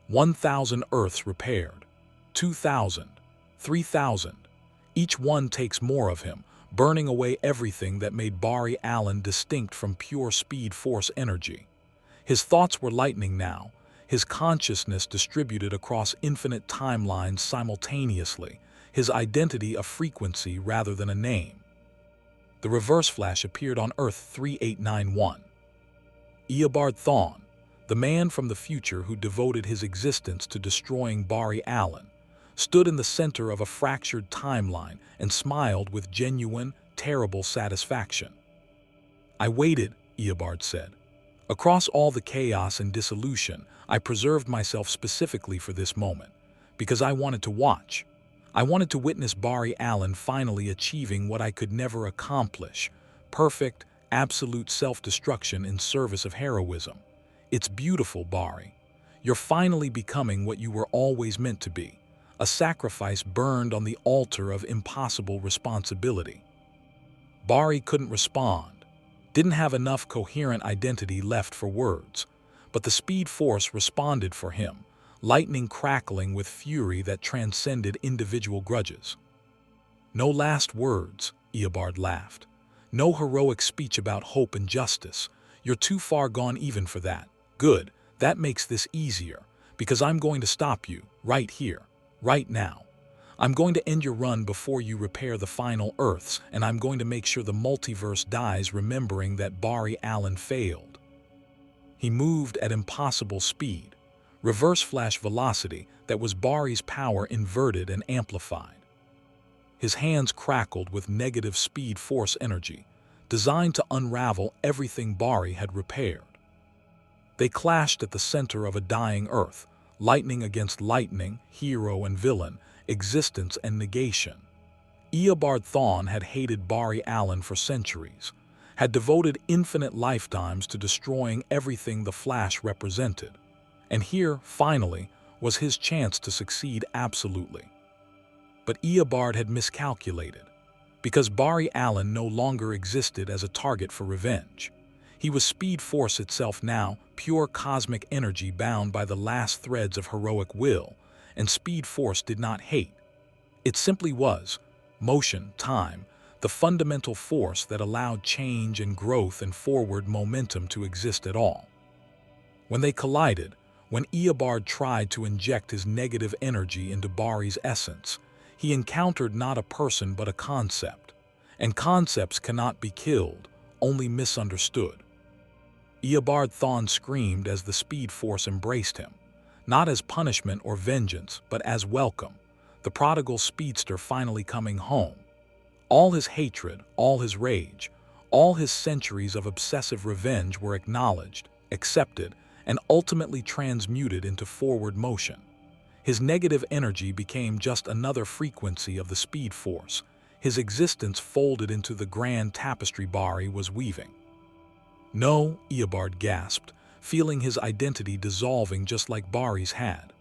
1,000 Earths repaired. 2,000. 3,000. Each one takes more of him, burning away everything that made Barry Allen distinct from pure Speed Force energy. His thoughts were lightning now, his consciousness distributed across infinite timelines simultaneously, his identity a frequency rather than a name. The reverse flash appeared on Earth 3891. Eobard Thawne, the man from the future who devoted his existence to destroying Barry Allen, stood in the center of a fractured timeline and smiled with genuine, terrible satisfaction. "I waited," Eobard said. "Across all the chaos and dissolution, I preserved myself specifically for this moment, because I wanted to watch. I wanted to witness Barry Allen finally achieving what I could never accomplish, perfect, absolute self-destruction in service of heroism. It's beautiful, Barry. You're finally becoming what you were always meant to be, a sacrifice burned on the altar of impossible responsibility." Barry couldn't respond, didn't have enough coherent identity left for words, but the Speed Force responded for him, lightning crackling with fury that transcended individual grudges. "No last words," Eobard laughed. "No heroic speech about hope and justice. You're too far gone even for that. Good, that makes this easier, because I'm going to stop you, right here, right now. I'm going to end your run before you repair the final Earths, and I'm going to make sure the multiverse dies remembering that Barry Allen failed." He moved at impossible speed, reverse flash velocity that was Barry's power inverted and amplified. His hands crackled with negative Speed Force energy, designed to unravel everything Barry had repaired. They clashed at the center of a dying Earth, lightning against lightning, hero and villain, existence and negation. Eobard Thawne had hated Barry Allen for centuries, had devoted infinite lifetimes to destroying everything the Flash represented. And here, finally, was his chance to succeed absolutely. But Eobard had miscalculated, because Barry Allen no longer existed as a target for revenge. He was Speed Force itself now, pure cosmic energy bound by the last threads of heroic will, and Speed Force did not hate. It simply was motion, time, the fundamental force that allowed change and growth and forward momentum to exist at all. When they collided, when Eobard tried to inject his negative energy into Barry's essence, he encountered not a person but a concept, and concepts cannot be killed, only misunderstood. Eobard Thawne screamed as the Speed Force embraced him, not as punishment or vengeance, but as welcome, the prodigal speedster finally coming home. All his hatred, all his rage, all his centuries of obsessive revenge were acknowledged, accepted, and ultimately transmuted into forward motion. His negative energy became just another frequency of the Speed Force, his existence folded into the grand tapestry Barry was weaving. "No," Eobard gasped, feeling his identity dissolving just like Barry's had.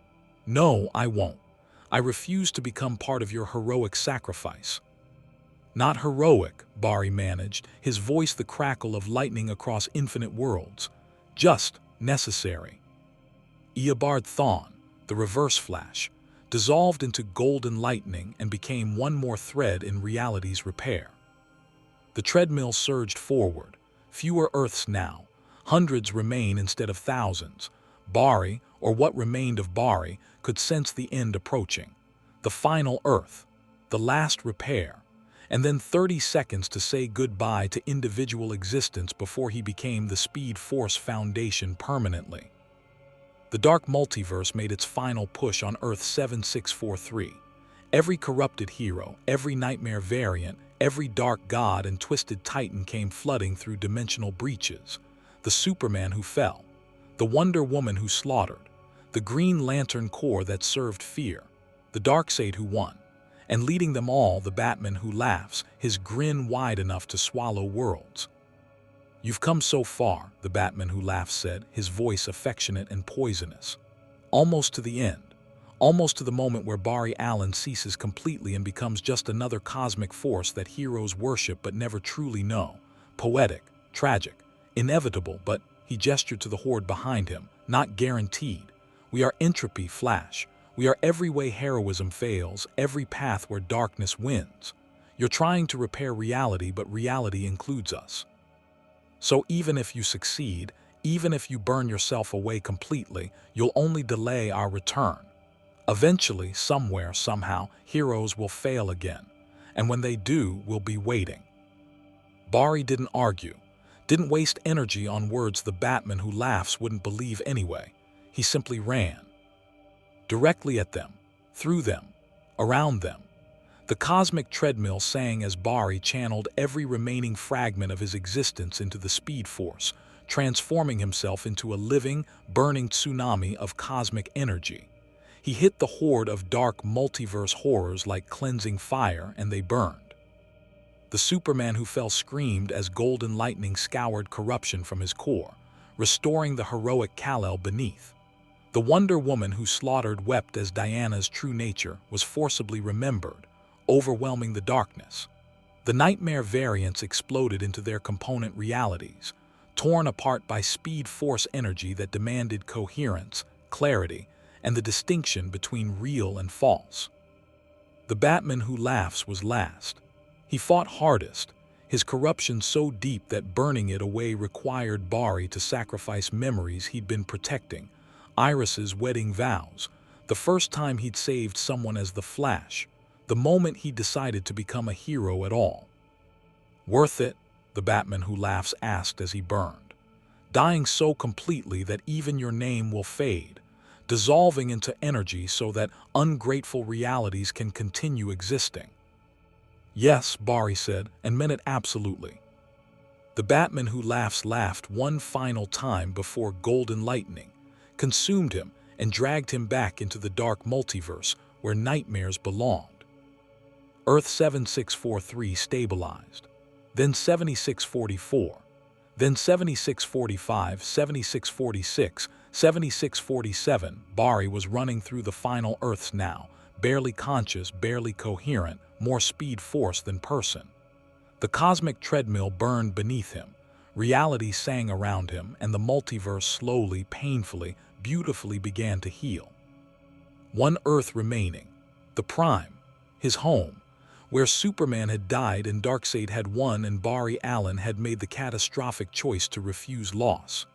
"No, I won't. I refuse to become part of your heroic sacrifice." "Not heroic," Barry managed, his voice the crackle of lightning across infinite worlds. "Just necessary." Eobard Thawne, the reverse flash, dissolved into golden lightning and became one more thread in reality's repair. The treadmill surged forward. Fewer Earths now. Hundreds remain instead of thousands. Barry, or what remained of Barry, could sense the end approaching. The final Earth. The last repair. And then 30 seconds to say goodbye to individual existence before he became the Speed Force Foundation permanently. The Dark Multiverse made its final push on Earth 7643. Every corrupted hero, every nightmare variant, every dark god and twisted titan came flooding through dimensional breaches. The Superman who fell, the Wonder Woman who slaughtered, the Green Lantern Corps that served fear, the Darkseid who won, and leading them all the Batman who laughs, his grin wide enough to swallow worlds. "You've come so far," the Batman who laughs said, his voice affectionate and poisonous. "Almost to the end. Almost to the moment where Barry Allen ceases completely and becomes just another cosmic force that heroes worship but never truly know. Poetic, tragic, inevitable, but," he gestured to the horde behind him, "not guaranteed. We are entropy, Flash. We are every way heroism fails, every path where darkness wins. You're trying to repair reality, but reality includes us. So even if you succeed, even if you burn yourself away completely, you'll only delay our return. Eventually, somewhere, somehow, heroes will fail again. And when they do, we'll be waiting. Barry didn't argue, didn't waste energy on words the Batman who laughs wouldn't believe anyway. He simply ran. Directly at them, through them, around them. The cosmic treadmill sang as Barry channeled every remaining fragment of his existence into the Speed Force, transforming himself into a living, burning tsunami of cosmic energy. He hit the horde of dark multiverse horrors like cleansing fire, and they burned. The Superman who fell screamed as golden lightning scoured corruption from his core, restoring the heroic Kal-El beneath. The Wonder Woman who slaughtered wept as Diana's true nature was forcibly remembered, overwhelming the darkness. The nightmare variants exploded into their component realities, torn apart by Speed Force energy that demanded coherence, clarity, and the distinction between real and false. The Batman who laughs was last. He fought hardest, his corruption so deep that burning it away required Barry to sacrifice memories he'd been protecting, Iris's wedding vows, the first time he'd saved someone as the Flash, the moment he decided to become a hero at all. Worth it? The Batman who laughs asked as he burned. Dying so completely that even your name will fade, dissolving into energy so that ungrateful realities can continue existing. Yes, Barry said, and meant it absolutely. The Batman who laughs laughed one final time before golden lightning consumed him and dragged him back into the Dark Multiverse where nightmares belonged. Earth 7643 stabilized, then 7644, then 7645, 7646, 7647. Barry was running through the final Earths now, barely conscious, barely coherent, more Speed Force than person. The cosmic treadmill burned beneath him, reality sang around him, and the multiverse slowly, painfully, beautifully began to heal. One Earth remaining, the Prime, his home, where Superman had died and Darkseid had won and Barry Allen had made the catastrophic choice to refuse loss.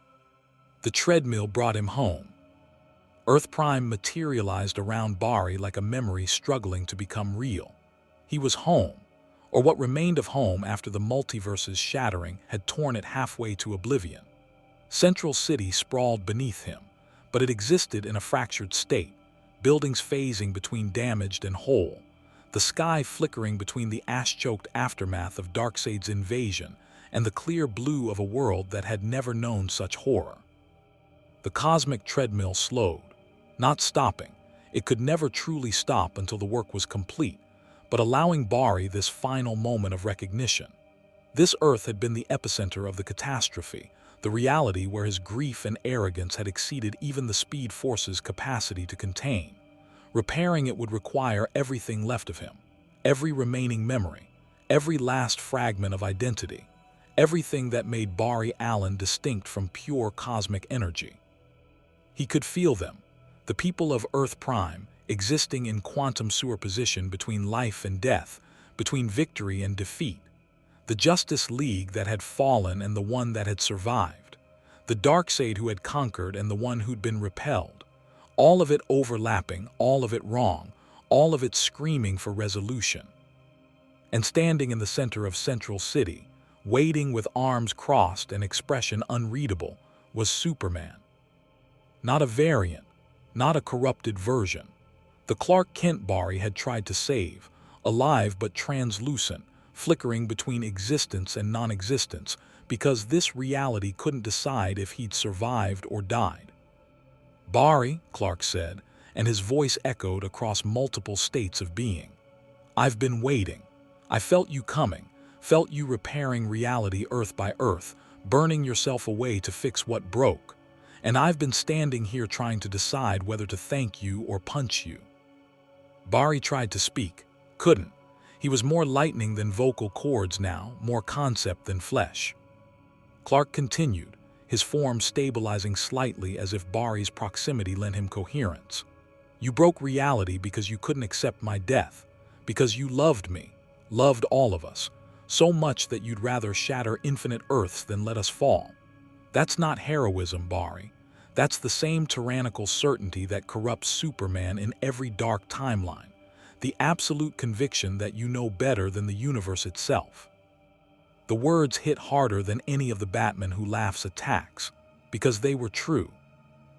The treadmill brought him home. Earth Prime materialized around Barry like a memory struggling to become real. He was home, or what remained of home after the multiverse's shattering had torn it halfway to oblivion. Central City sprawled beneath him, but it existed in a fractured state, buildings phasing between damaged and whole, the sky flickering between the ash-choked aftermath of Darkseid's invasion and the clear blue of a world that had never known such horror. The cosmic treadmill slowed, not stopping. It could never truly stop until the work was complete, but allowing Barry this final moment of recognition. This Earth had been the epicenter of the catastrophe, the reality where his grief and arrogance had exceeded even the Speed Force's capacity to contain. Repairing it would require everything left of him, every remaining memory, every last fragment of identity, everything that made Barry Allen distinct from pure cosmic energy. He could feel them, the people of Earth Prime, existing in quantum superposition between life and death, between victory and defeat. The Justice League that had fallen and the one that had survived. The Darkseid who had conquered and the one who'd been repelled. All of it overlapping, all of it wrong, all of it screaming for resolution. And standing in the center of Central City, waiting with arms crossed and expression unreadable, was Superman. Not a variant, not a corrupted version. The Clark Kent Barry had tried to save, alive but translucent, flickering between existence and non-existence, because this reality couldn't decide if he'd survived or died. Barry, Clark said, and his voice echoed across multiple states of being. I've been waiting. I felt you coming, felt you repairing reality Earth by Earth, burning yourself away to fix what broke. And I've been standing here trying to decide whether to thank you or punch you. Barry tried to speak, couldn't. He was more lightning than vocal cords now, more concept than flesh. Clark continued, his form stabilizing slightly as if Bari's proximity lent him coherence. "You broke reality because you couldn't accept my death, because you loved me, loved all of us, so much that you'd rather shatter infinite Earths than let us fall. That's not heroism, Bari. That's the same tyrannical certainty that corrupts Superman in every dark timeline, the absolute conviction that you know better than the universe itself." The words hit harder than any of the Batman Who Laughs attacks, because they were true.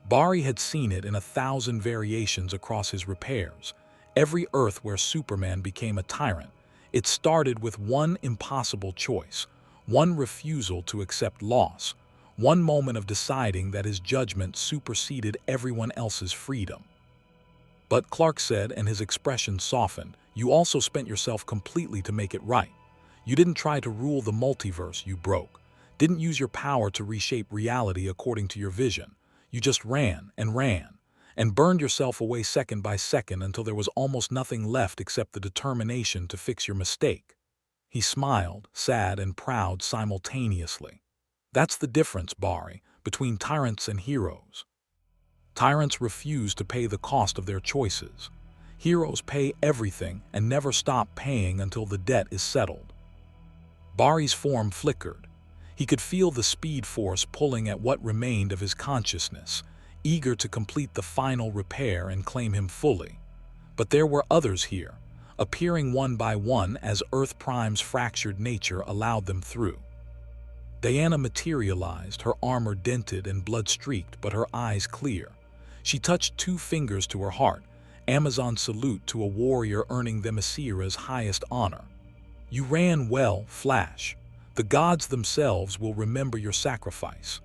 Bari had seen it in 1,000 variations across his repairs. Every Earth where Superman became a tyrant, it started with one impossible choice, one refusal to accept loss, one moment of deciding that his judgment superseded everyone else's freedom. "But," Clark said, and his expression softened, "you also spent yourself completely to make it right. You didn't try to rule the multiverse you broke, didn't use your power to reshape reality according to your vision. You just ran, and burned yourself away second by second until there was almost nothing left except the determination to fix your mistake." He smiled, sad and proud simultaneously. "That's the difference, Bari, between tyrants and heroes. Tyrants refuse to pay the cost of their choices. Heroes pay everything and never stop paying until the debt is settled." Bari's form flickered. He could feel the speed force pulling at what remained of his consciousness, eager to complete the final repair and claim him fully. But there were others here, appearing one by one as Earth Prime's fractured nature allowed them through. Diana materialized, her armor dented and blood-streaked, but her eyes clear. She touched 2 fingers to her heart, Amazon salute to a warrior earning Themyscira's highest honor. "You ran well, Flash. The gods themselves will remember your sacrifice."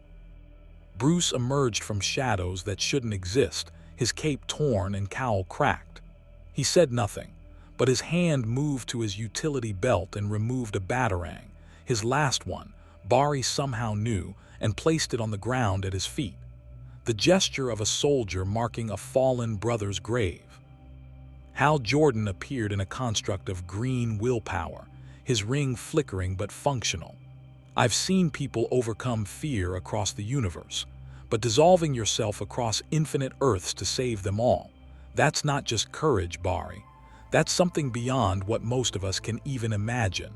Bruce emerged from shadows that shouldn't exist, his cape torn and cowl cracked. He said nothing, but his hand moved to his utility belt and removed a batarang, his last one, Bari somehow knew, and placed it on the ground at his feet. The gesture of a soldier marking a fallen brother's grave. Hal Jordan appeared in a construct of green willpower, his ring flickering but functional. "I've seen people overcome fear across the universe, but dissolving yourself across infinite Earths to save them all, that's not just courage, Bari. That's something beyond what most of us can even imagine."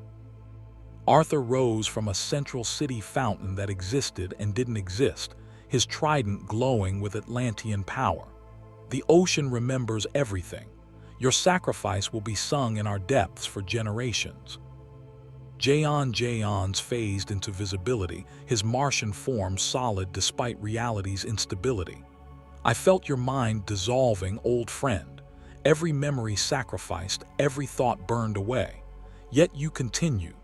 Arthur rose from a central city fountain that existed and didn't exist, his trident glowing with Atlantean power. "The ocean remembers everything. Your sacrifice will be sung in our depths for generations." Jaon's phased into visibility, his Martian form solid despite reality's instability. "I felt your mind dissolving, old friend. Every memory sacrificed, every thought burned away. Yet you continued.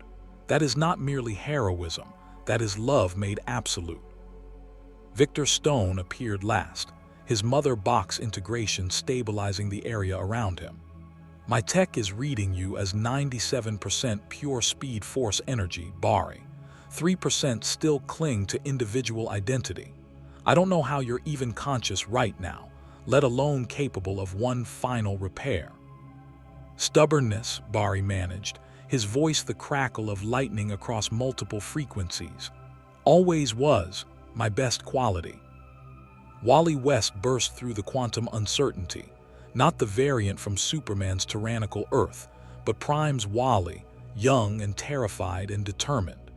That is not merely heroism, that is love made absolute." Victor Stone appeared last, his mother box integration stabilizing the area around him. "My tech is reading you as 97% pure speed force energy, Bari. 3% still cling to individual identity. I don't know how you're even conscious right now, let alone capable of one final repair." "Stubbornness," Bari managed, his voice the crackle of lightning across multiple frequencies. "Always was my best quality." Wally West burst through the quantum uncertainty, not the variant from Superman's tyrannical Earth, but Prime's Wally, young and terrified and determined.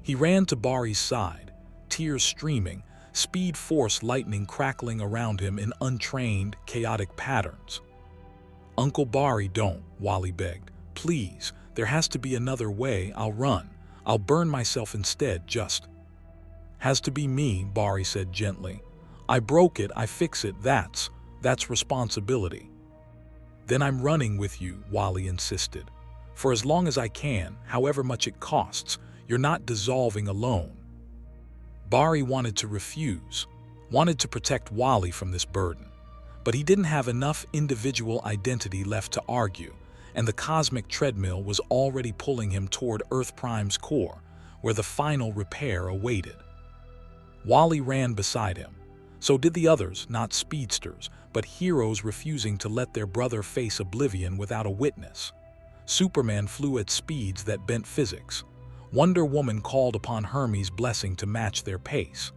He ran to Bari's side, tears streaming, speed force lightning crackling around him in untrained, chaotic patterns. "Uncle Bari, don't," Wally begged. "Please, there has to be another way. I'll run. I'll burn myself instead, just." "Has to be me," Bari said gently. "I broke it, I fix it, that's responsibility." "Then I'm running with you," Wally insisted. "For as long as I can, however much it costs, you're not dissolving alone." Bari wanted to refuse, wanted to protect Wally from this burden. But he didn't have enough individual identity left to argue, and the cosmic treadmill was already pulling him toward Earth Prime's core, where the final repair awaited. Wally ran beside him. So did the others, not speedsters, but heroes refusing to let their brother face oblivion without a witness. Superman flew at speeds that bent physics. Wonder Woman called upon Hermes' blessing to match their pace.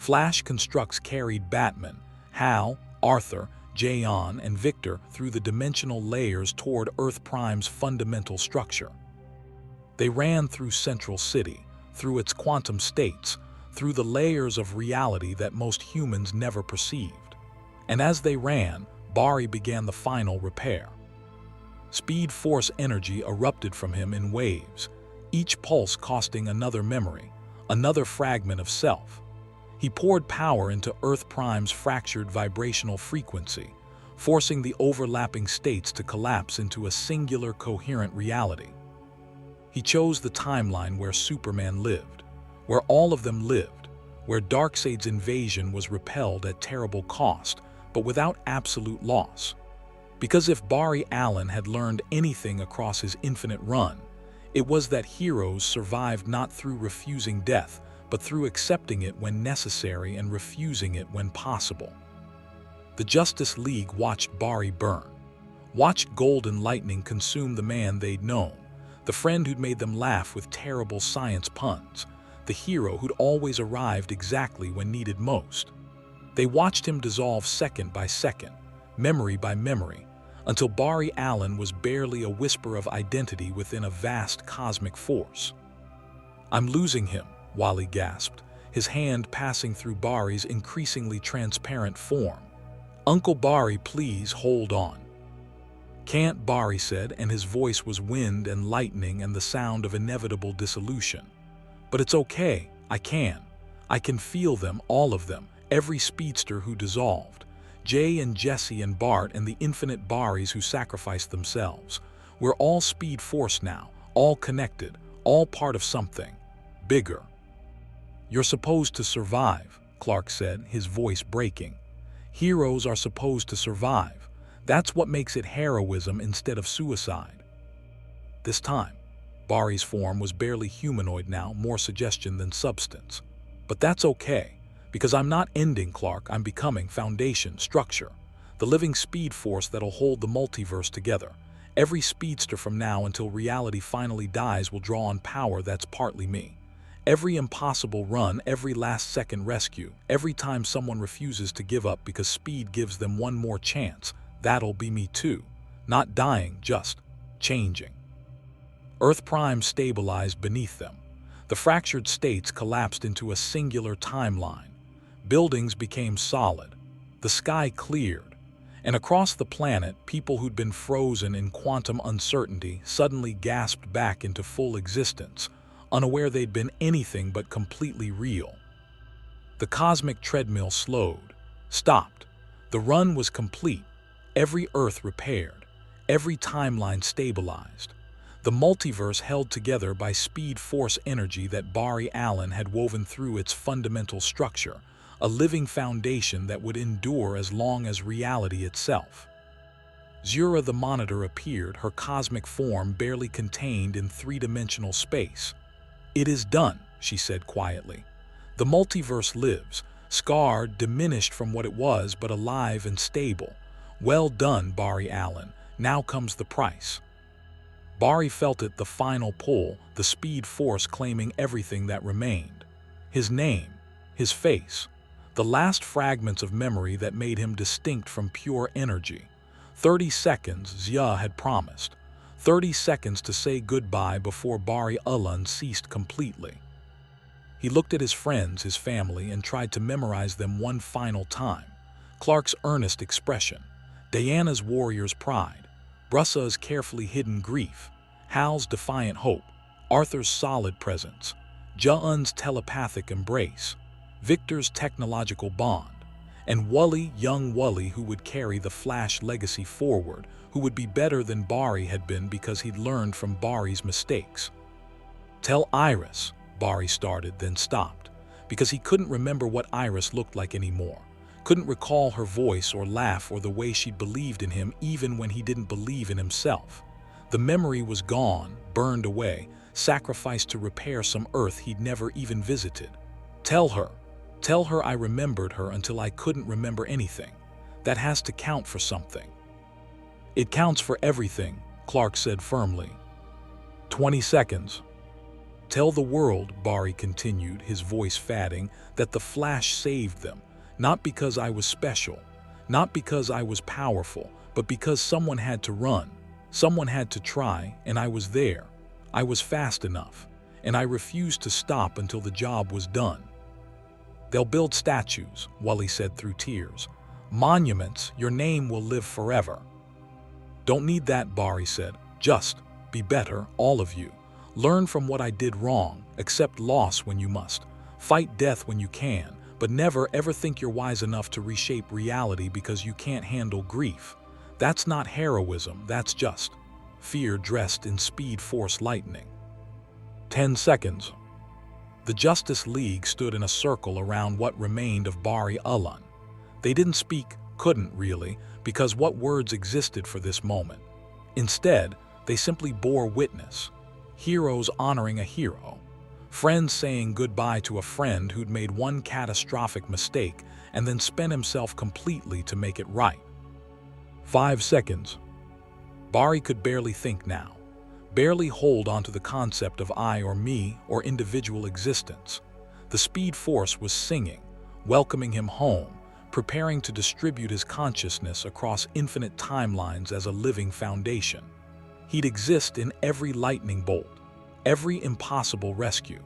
Flash constructs carried Batman, Hal, Arthur, Jayon, and Victor through the dimensional layers toward Earth Prime's fundamental structure. They ran through Central City, through its quantum states, through the layers of reality that most humans never perceived. And as they ran, Barry began the final repair. Speed Force energy erupted from him in waves, each pulse costing another memory, another fragment of self. He poured power into Earth Prime's fractured vibrational frequency, forcing the overlapping states to collapse into a singular coherent reality. He chose the timeline where Superman lived, where all of them lived, where Darkseid's invasion was repelled at terrible cost, but without absolute loss. Because if Barry Allen had learned anything across his infinite run, it was that heroes survived not through refusing death, but through accepting it when necessary and refusing it when possible. The Justice League watched Barry burn, watched golden lightning consume the man they'd known, the friend who'd made them laugh with terrible science puns, the hero who'd always arrived exactly when needed most. They watched him dissolve second by second, memory by memory, until Barry Allen was barely a whisper of identity within a vast cosmic force. "I'm losing him," Wally gasped, his hand passing through Barry's increasingly transparent form. "Uncle Barry, please hold on." "Can't," Barry said, and his voice was wind and lightning and the sound of inevitable dissolution. "But it's okay, I can. I can feel them, all of them, every speedster who dissolved. Jay and Jesse and Bart and the infinite Barrys who sacrificed themselves. We're all Speed Force now, all connected, all part of something bigger." "You're supposed to survive," Clark said, his voice breaking. "Heroes are supposed to survive. That's what makes it heroism instead of suicide." This time, Barry's form was barely humanoid now, more suggestion than substance. "But that's okay. Because I'm not ending, Clark, I'm becoming foundation, structure. The living speed force that'll hold the multiverse together. Every speedster from now until reality finally dies will draw on power that's partly me. Every impossible run, every last-second rescue, every time someone refuses to give up because speed gives them one more chance, that'll be me too. Not dying, just changing." Earth Prime stabilized beneath them. The fractured states collapsed into a singular timeline. Buildings became solid, the sky cleared, and across the planet, people who'd been frozen in quantum uncertainty suddenly gasped back into full existence, unaware they'd been anything but completely real. The cosmic treadmill slowed, stopped. The run was complete, every Earth repaired, every timeline stabilized. The multiverse held together by Speed Force energy that Barry Allen had woven through its fundamental structure, a living foundation that would endure as long as reality itself. Zura the Monitor appeared, her cosmic form barely contained in three-dimensional space. "It is done," she said quietly. "The multiverse lives, scarred, diminished from what it was, but alive and stable. Well done, Barry Allen. Now comes the price." Barry felt it, the final pull, the Speed Force claiming everything that remained. His name, his face, the last fragments of memory that made him distinct from pure energy. 30 seconds, Zia had promised. 30 seconds to say goodbye before Barry Allen ceased completely. He looked at his friends, his family, and tried to memorize them one final time. Clark's earnest expression, Diana's warrior's pride, Brussa's carefully hidden grief, Hal's defiant hope, Arthur's solid presence, Ja'un's telepathic embrace, Victor's technological bond, and Wally, young Wally, who would carry the Flash legacy forward, who would be better than Barry had been because he'd learned from Barry's mistakes. "Tell Iris," Barry started, then stopped, because he couldn't remember what Iris looked like anymore, couldn't recall her voice or laugh or the way she'd believed in him even when he didn't believe in himself. The memory was gone, burned away, sacrificed to repair some Earth he'd never even visited. Tell her I remembered her until I couldn't remember anything. That has to count for something." "It counts for everything," Clark said firmly. 20 seconds. Tell the world, Barry continued, his voice fading, that the Flash saved them, not because I was special, not because I was powerful, but because someone had to run, someone had to try, and I was there. I was fast enough, and I refused to stop until the job was done. They'll build statues, Wally said through tears. Monuments, your name will live forever. Don't need that, Barry said. Just be better, all of you. Learn from what I did wrong, accept loss when you must, fight death when you can, but never ever think you're wise enough to reshape reality because you can't handle grief. That's not heroism, that's just fear dressed in Speed Force lightning. 10 seconds. The Justice League stood in a circle around what remained of Barry Allen. They didn't speak, couldn't really, because what words existed for this moment? Instead, they simply bore witness. Heroes honoring a hero. Friends saying goodbye to a friend who'd made one catastrophic mistake and then spent himself completely to make it right. 5 seconds. Barry could barely think now, barely hold onto the concept of I or me or individual existence. The Speed Force was singing, welcoming him home, preparing to distribute his consciousness across infinite timelines as a living foundation. He'd exist in every lightning bolt, every impossible rescue,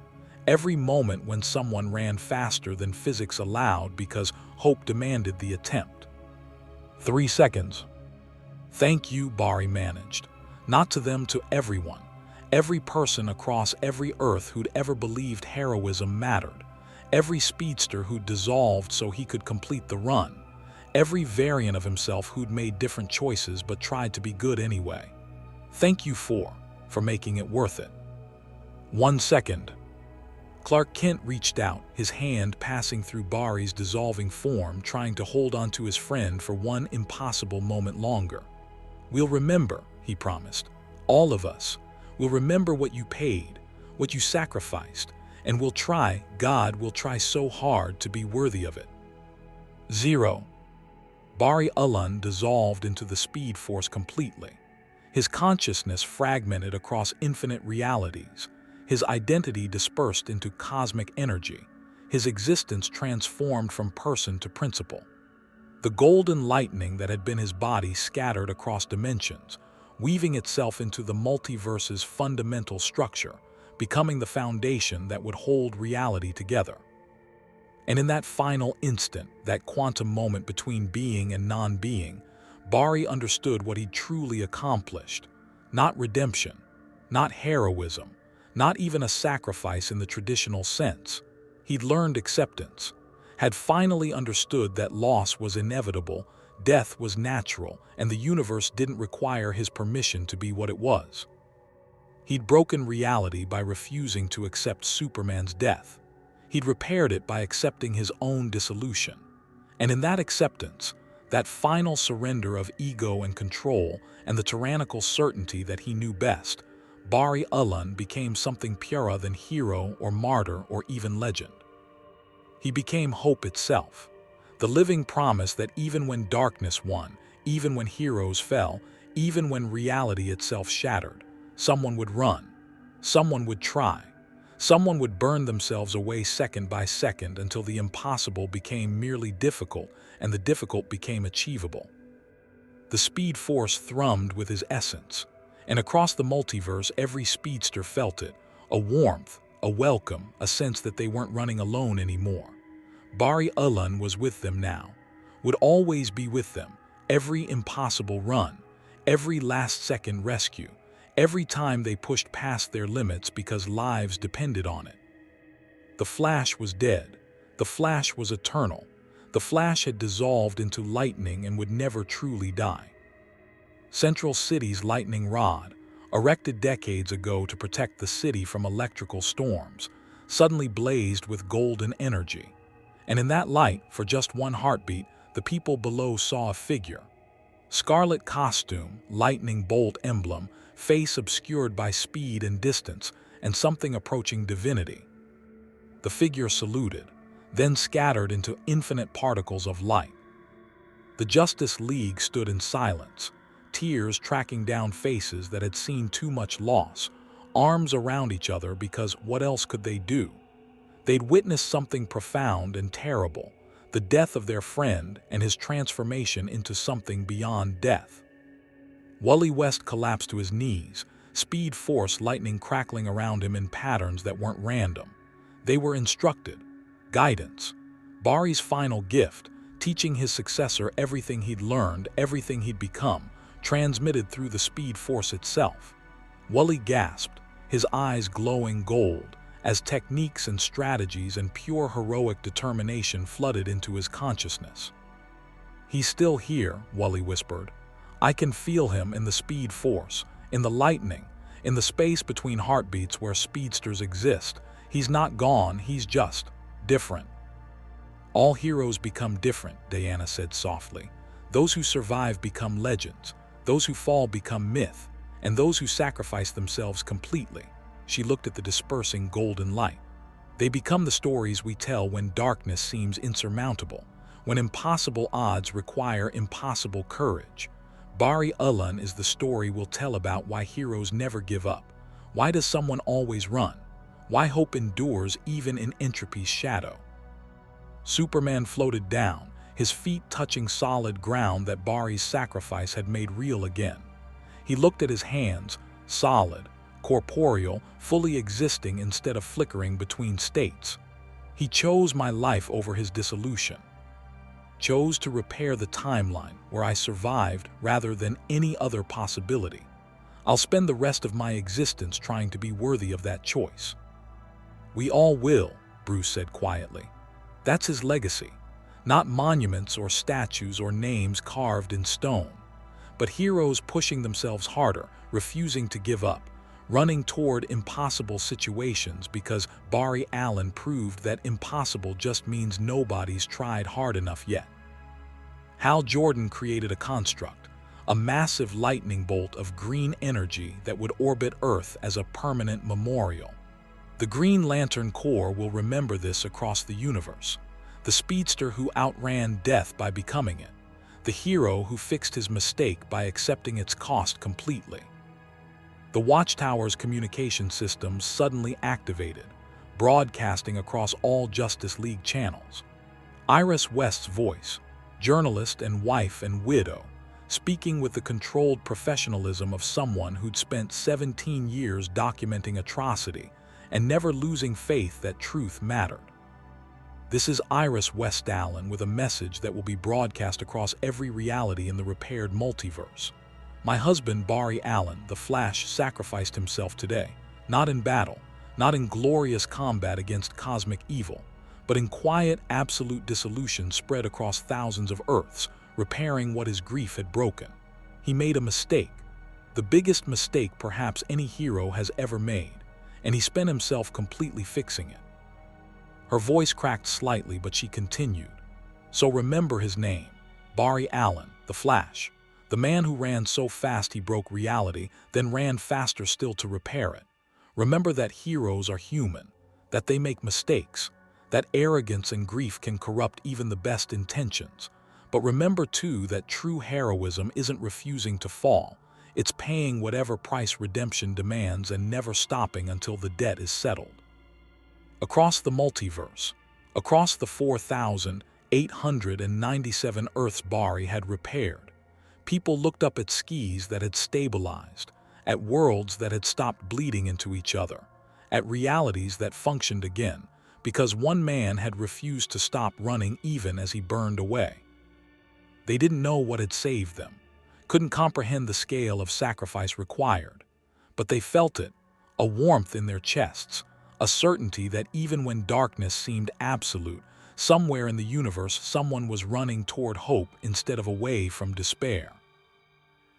every moment when someone ran faster than physics allowed because hope demanded the attempt. 3 seconds. Thank you, Barry managed. Not to them, to everyone. Every person across every Earth who'd ever believed heroism mattered. Every speedster who'd dissolved so he could complete the run. Every variant of himself who'd made different choices but tried to be good anyway. Thank you for making it worth it. 1 second. Clark Kent reached out, his hand passing through Barry's dissolving form, trying to hold onto his friend for one impossible moment longer. We'll remember, he promised. All of us. We'll remember what you paid, what you sacrificed, and we'll try, God will try so hard to be worthy of it. 0. Barry Allen dissolved into the Speed Force completely. His consciousness fragmented across infinite realities, his identity dispersed into cosmic energy, his existence transformed from person to principle. The golden lightning that had been his body scattered across dimensions, weaving itself into the multiverse's fundamental structure, becoming the foundation that would hold reality together. And in that final instant, that quantum moment between being and non-being, Barry understood what he'd truly accomplished. Not redemption, not heroism, not even a sacrifice in the traditional sense. He'd learned acceptance, had finally understood that loss was inevitable, death was natural, and the universe didn't require his permission to be what it was. He'd broken reality by refusing to accept Superman's death. He'd repaired it by accepting his own dissolution. And in that acceptance, that final surrender of ego and control and the tyrannical certainty that he knew best, Barry Allen became something purer than hero or martyr or even legend. He became hope itself, the living promise that even when darkness won, even when heroes fell, even when reality itself shattered, someone would run, someone would try, someone would burn themselves away second by second until the impossible became merely difficult and the difficult became achievable. The Speed Force thrummed with his essence, and across the multiverse every speedster felt it, a warmth, a welcome, a sense that they weren't running alone anymore. Barry Allen was with them now, would always be with them, every impossible run, every last-second rescue, every time they pushed past their limits because lives depended on it. The Flash was dead. The Flash was eternal. The Flash had dissolved into lightning and would never truly die. Central City's lightning rod, erected decades ago to protect the city from electrical storms, suddenly blazed with golden energy. And in that light, for just one heartbeat, the people below saw a figure. Scarlet costume, lightning bolt emblem, face obscured by speed and distance, and something approaching divinity. The figure saluted, then scattered into infinite particles of light. The Justice League stood in silence, tears tracking down faces that had seen too much loss, arms around each other because what else could they do? They'd witnessed something profound and terrible, the death of their friend and his transformation into something beyond death. Wally West collapsed to his knees, speed force lightning crackling around him in patterns that weren't random. They were instructed, guidance. Bari's final gift, teaching his successor everything he'd learned, everything he'd become, transmitted through the speed force itself. Wally gasped, his eyes glowing gold, as techniques and strategies and pure heroic determination flooded into his consciousness. "He's still here," Wally whispered. "I can feel him in the speed force, in the lightning, in the space between heartbeats where speedsters exist. He's not gone, he's just different." "All heroes become different," Diana said softly. "Those who survive become legends, those who fall become myth, and those who sacrifice themselves completely." She looked at the dispersing golden light. "They become the stories we tell when darkness seems insurmountable, when impossible odds require impossible courage. Bari Ulan is the story we'll tell about why heroes never give up. Why does someone always run? Why hope endures even in entropy's shadow?" Superman floated down, his feet touching solid ground that Bari's sacrifice had made real again. He looked at his hands, solid, corporeal, fully existing instead of flickering between states. He chose my life over his dissolution. Chose to repair the timeline where I survived rather than any other possibility. I'll spend the rest of my existence trying to be worthy of that choice. "We all will," Bruce said quietly. "That's his legacy. Not monuments or statues or names carved in stone, but heroes pushing themselves harder, refusing to give up, running toward impossible situations because Bari Allen proved that impossible just means nobody's tried hard enough yet." Hal Jordan created a construct, a massive lightning bolt of green energy that would orbit Earth as a permanent memorial. The Green Lantern Corps will remember this across the universe. The speedster who outran death by becoming it. The hero who fixed his mistake by accepting its cost completely. The Watchtower's communication systems suddenly activated, broadcasting across all Justice League channels. Iris West's voice, journalist and wife and widow, speaking with the controlled professionalism of someone who'd spent 17 years documenting atrocity and never losing faith that truth mattered. "This is Iris West Allen with a message that will be broadcast across every reality in the repaired multiverse. My husband, Bari Allen, the Flash, sacrificed himself today, not in battle, not in glorious combat against cosmic evil, but in quiet, absolute dissolution spread across thousands of Earths, repairing what his grief had broken. He made a mistake, the biggest mistake perhaps any hero has ever made, and he spent himself completely fixing it." Her voice cracked slightly, but she continued. "So remember his name, Bari Allen, the Flash. The man who ran so fast he broke reality, then ran faster still to repair it. Remember that heroes are human, that they make mistakes, that arrogance and grief can corrupt even the best intentions. But remember too that true heroism isn't refusing to fall, it's paying whatever price redemption demands and never stopping until the debt is settled." Across the multiverse, across the 4,897 Earths Bari had repaired, people looked up at skis that had stabilized, at worlds that had stopped bleeding into each other, at realities that functioned again, because one man had refused to stop running even as he burned away. They didn't know what had saved them, couldn't comprehend the scale of sacrifice required, but they felt it, a warmth in their chests, a certainty that even when darkness seemed absolute, somewhere in the universe someone was running toward hope instead of away from despair.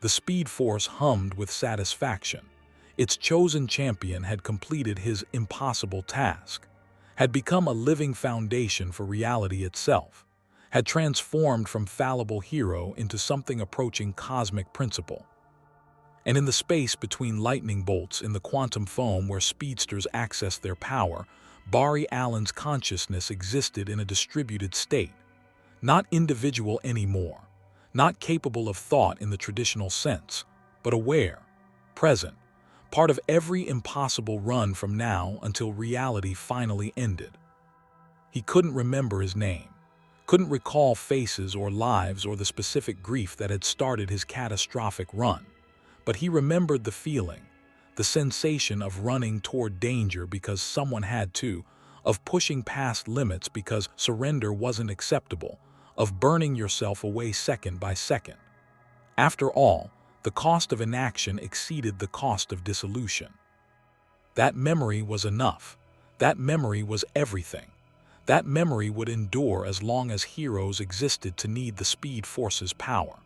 The Speed Force hummed with satisfaction. Its chosen champion had completed his impossible task, had become a living foundation for reality itself, had transformed from fallible hero into something approaching cosmic principle. And in the space between lightning bolts in the quantum foam where speedsters access their power, Bari Allen's consciousness existed in a distributed state, not individual anymore, not capable of thought in the traditional sense, but aware, present, part of every impossible run from now until reality finally ended. He couldn't remember his name, couldn't recall faces or lives or the specific grief that had started his catastrophic run, but he remembered the feeling, the sensation of running toward danger because someone had to, of pushing past limits because surrender wasn't acceptable, of burning yourself away second by second. After all, the cost of inaction exceeded the cost of dissolution. That memory was enough. That memory was everything. That memory would endure as long as heroes existed to need the Speed Force's power.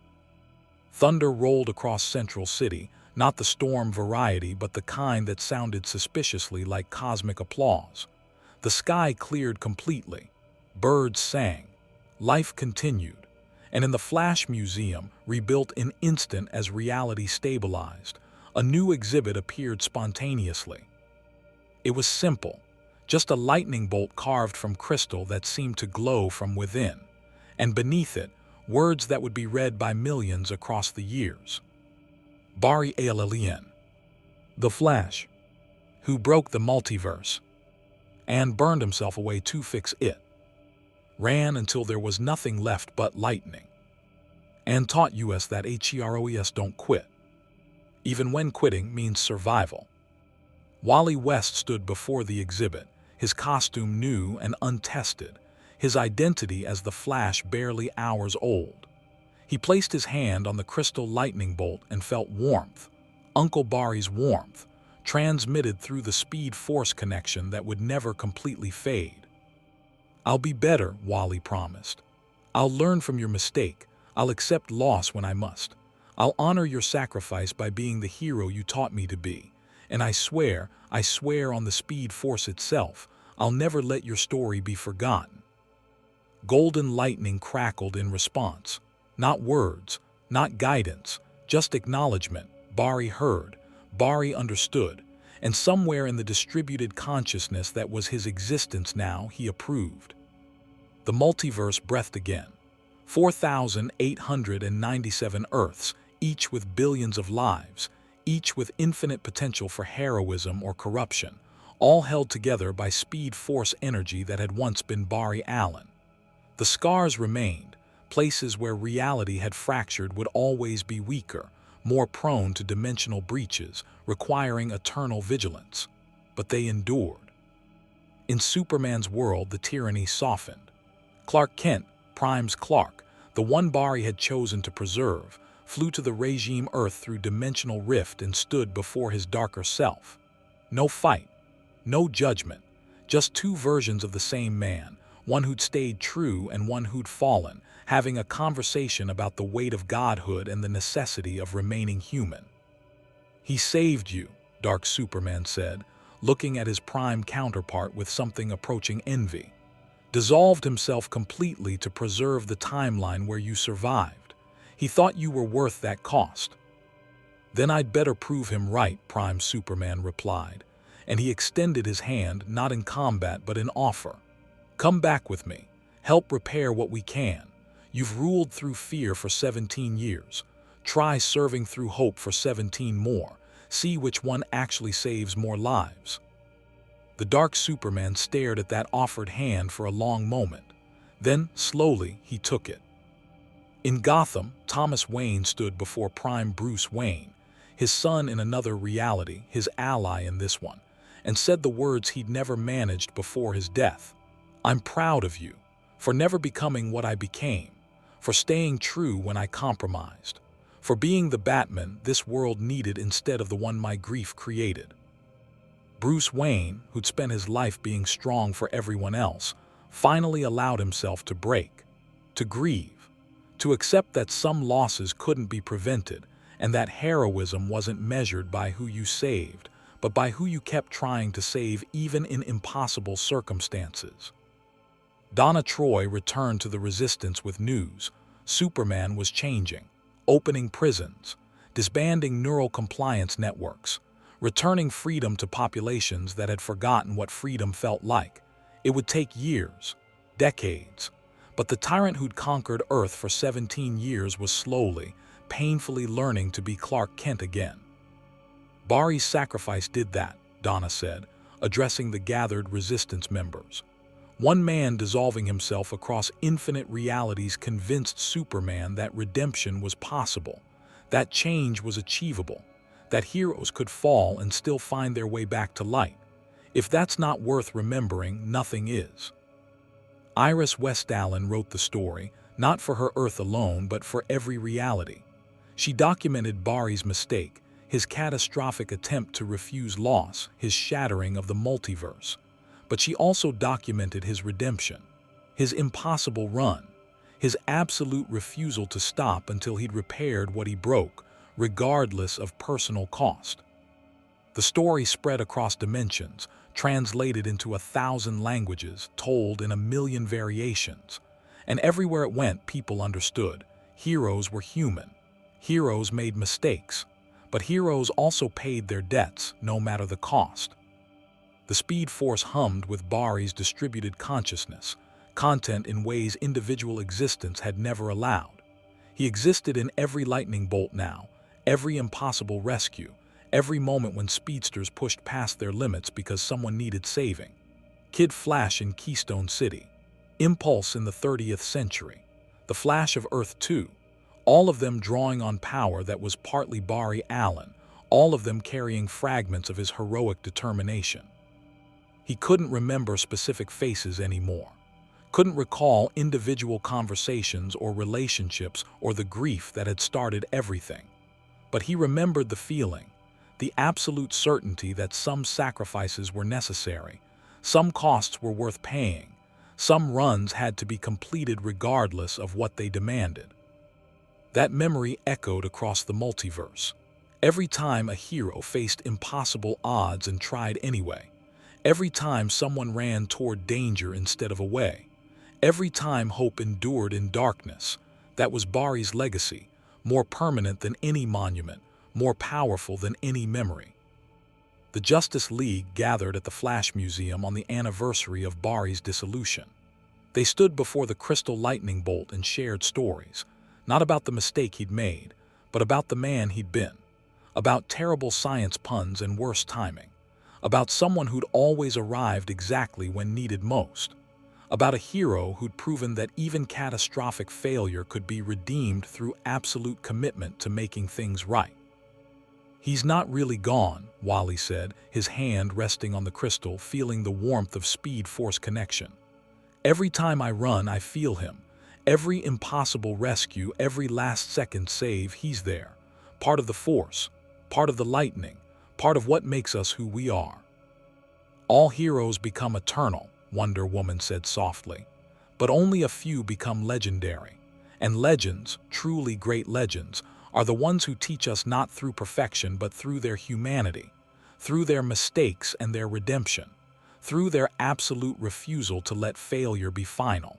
Thunder rolled across Central City, not the storm variety but the kind that sounded suspiciously like cosmic applause. The sky cleared completely. Birds sang. Life continued. And in the Flash Museum, rebuilt in instant as reality stabilized, a new exhibit appeared spontaneously. It was simple, just a lightning bolt carved from crystal that seemed to glow from within, and beneath it, words that would be read by millions across the years. Barry Allen, the Flash, who broke the multiverse, and burned himself away to fix it, ran until there was nothing left but lightning, and taught us that heroes don't quit, even when quitting means survival. Wally West stood before the exhibit, his costume new and untested, his identity as the Flash barely hours old. He placed his hand on the crystal lightning bolt and felt warmth, Uncle Barry's warmth, transmitted through the Speed Force connection that would never completely fade. "I'll be better," Wally promised. "I'll learn from your mistake. I'll accept loss when I must. I'll honor your sacrifice by being the hero you taught me to be. And I swear on the Speed Force itself, I'll never let your story be forgotten." Golden lightning crackled in response. Not words, not guidance, just acknowledgement. Barry heard, Barry understood, and somewhere in the distributed consciousness that was his existence now, he approved. The multiverse breathed again. 4,897 Earths, each with billions of lives, each with infinite potential for heroism or corruption, all held together by Speed Force energy that had once been Barry Allen. The scars remained. Places where reality had fractured would always be weaker, more prone to dimensional breaches, requiring eternal vigilance. But they endured. In Superman's world, the tyranny softened. Clark Kent, Prime's Clark, the one Barry had chosen to preserve, flew to the regime Earth through dimensional rift and stood before his darker self. No fight, no judgment, just two versions of the same man, one who'd stayed true and one who'd fallen, having a conversation about the weight of godhood and the necessity of remaining human. "He saved you," Dark Superman said, looking at his Prime counterpart with something approaching envy. "Dissolved himself completely to preserve the timeline where you survived. He thought you were worth that cost." "Then I'd better prove him right," Prime Superman replied, and he extended his hand not in combat but in offer. "Come back with me. Help repair what we can. You've ruled through fear for 17 years. Try serving through hope for 17 more. See which one actually saves more lives." The Dark Superman stared at that offered hand for a long moment. Then, slowly, he took it. In Gotham, Thomas Wayne stood before Prime Bruce Wayne, his son in another reality, his ally in this one, and said the words he'd never managed before his death. "I'm proud of you, for never becoming what I became, for staying true when I compromised, for being the Batman this world needed instead of the one my grief created." Bruce Wayne, who'd spent his life being strong for everyone else, finally allowed himself to break, to grieve, to accept that some losses couldn't be prevented and that heroism wasn't measured by who you saved, but by who you kept trying to save even in impossible circumstances. Donna Troy returned to the Resistance with news. Superman was changing, opening prisons, disbanding neural compliance networks, returning freedom to populations that had forgotten what freedom felt like. It would take years, decades, but the tyrant who'd conquered Earth for 17 years was slowly, painfully learning to be Clark Kent again. Bari's sacrifice did that, Donna said, addressing the gathered resistance members. One man dissolving himself across infinite realities convinced Superman that redemption was possible, that change was achievable, that heroes could fall and still find their way back to light. If that's not worth remembering, nothing is. Iris West Allen wrote the story, not for her Earth alone, but for every reality. She documented Bari's mistake, his catastrophic attempt to refuse loss, his shattering of the multiverse. But she also documented his redemption, his impossible run, his absolute refusal to stop until he'd repaired what he broke, regardless of personal cost. The story spread across dimensions, translated into 1,000 languages, told in 1,000,000 variations. And everywhere it went, people understood. Heroes were human. Heroes made mistakes. But heroes also paid their debts, no matter the cost. The Speed Force hummed with Bari's distributed consciousness, content in ways individual existence had never allowed. He existed in every lightning bolt now, every impossible rescue, every moment when speedsters pushed past their limits because someone needed saving. Kid Flash in Keystone City, Impulse in the 30th century, the Flash of Earth 2, all of them drawing on power that was partly Bari Allen, all of them carrying fragments of his heroic determination. He couldn't remember specific faces anymore, couldn't recall individual conversations or relationships or the grief that had started everything. But he remembered the feeling, the absolute certainty that some sacrifices were necessary, some costs were worth paying, some runs had to be completed regardless of what they demanded. That memory echoed across the multiverse. Every time a hero faced impossible odds and tried anyway, every time someone ran toward danger instead of away, every time hope endured in darkness, that was Bari's legacy, more permanent than any monument, more powerful than any memory. The Justice League gathered at the Flash Museum on the anniversary of Bari's dissolution. They stood before the crystal lightning bolt and shared stories, not about the mistake he'd made, but about the man he'd been, about terrible science puns and worse timing, about someone who'd always arrived exactly when needed most, about a hero who'd proven that even catastrophic failure could be redeemed through absolute commitment to making things right. "He's not really gone," Wally said, his hand resting on the crystal, feeling the warmth of Speed Force connection. "Every time I run, I feel him. Every impossible rescue, every last-second save, he's there. Part of the Force, part of the lightning, part of what makes us who we are." "All heroes become eternal," Wonder Woman said softly. "But only a few become legendary. And legends, truly great legends, are the ones who teach us not through perfection but through their humanity, through their mistakes and their redemption, through their absolute refusal to let failure be final."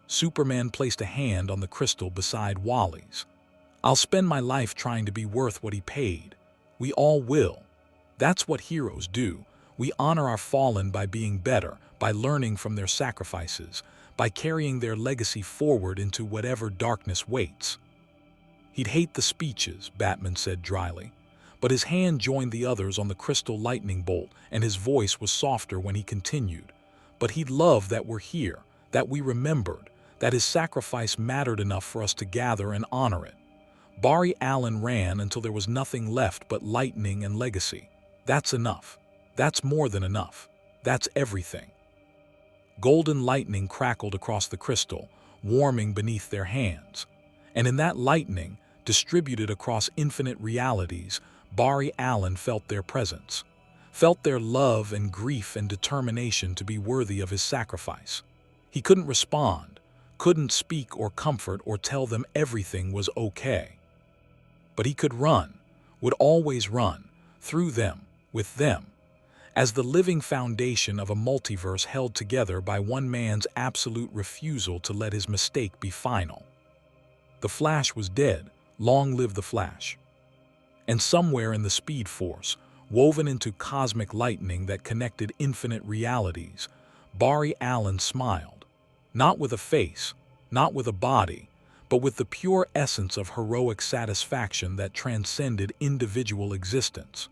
Superman placed a hand on the crystal beside Wally's. "I'll spend my life trying to be worth what he paid. We all will. That's what heroes do. We honor our fallen by being better, by learning from their sacrifices, by carrying their legacy forward into whatever darkness waits." "He'd hate the speeches," Batman said dryly. But his hand joined the others on the crystal lightning bolt, and his voice was softer when he continued. "But he'd love that we're here, that we remembered, that his sacrifice mattered enough for us to gather and honor it. Bari Allen ran until there was nothing left but lightning and legacy. That's enough. That's more than enough. That's everything." Golden lightning crackled across the crystal, warming beneath their hands. And in that lightning, distributed across infinite realities, Bari Allen felt their presence, felt their love and grief and determination to be worthy of his sacrifice. He couldn't respond, couldn't speak or comfort or tell them everything was okay. But he could run, would always run, through them, with them, as the living foundation of a multiverse held together by one man's absolute refusal to let his mistake be final. The Flash was dead. Long live the Flash. And somewhere in the Speed Force, woven into cosmic lightning that connected infinite realities, Bari Allen smiled, not with a face, not with a body, but with the pure essence of heroic satisfaction that transcended individual existence.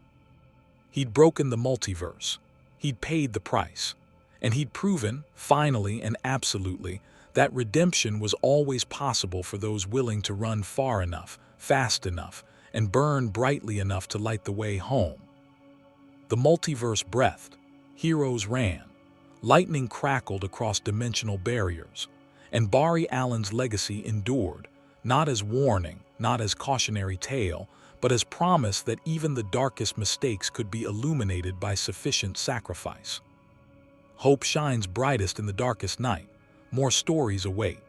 He'd broken the multiverse. He'd paid the price. And he'd proven, finally and absolutely, that redemption was always possible for those willing to run far enough, fast enough, and burn brightly enough to light the way home. The multiverse breathed. Heroes ran. Lightning crackled across dimensional barriers. And Barry Allen's legacy endured, not as warning, not as cautionary tale, but as promise that even the darkest mistakes could be illuminated by sufficient sacrifice. Hope shines brightest in the darkest night. More stories await.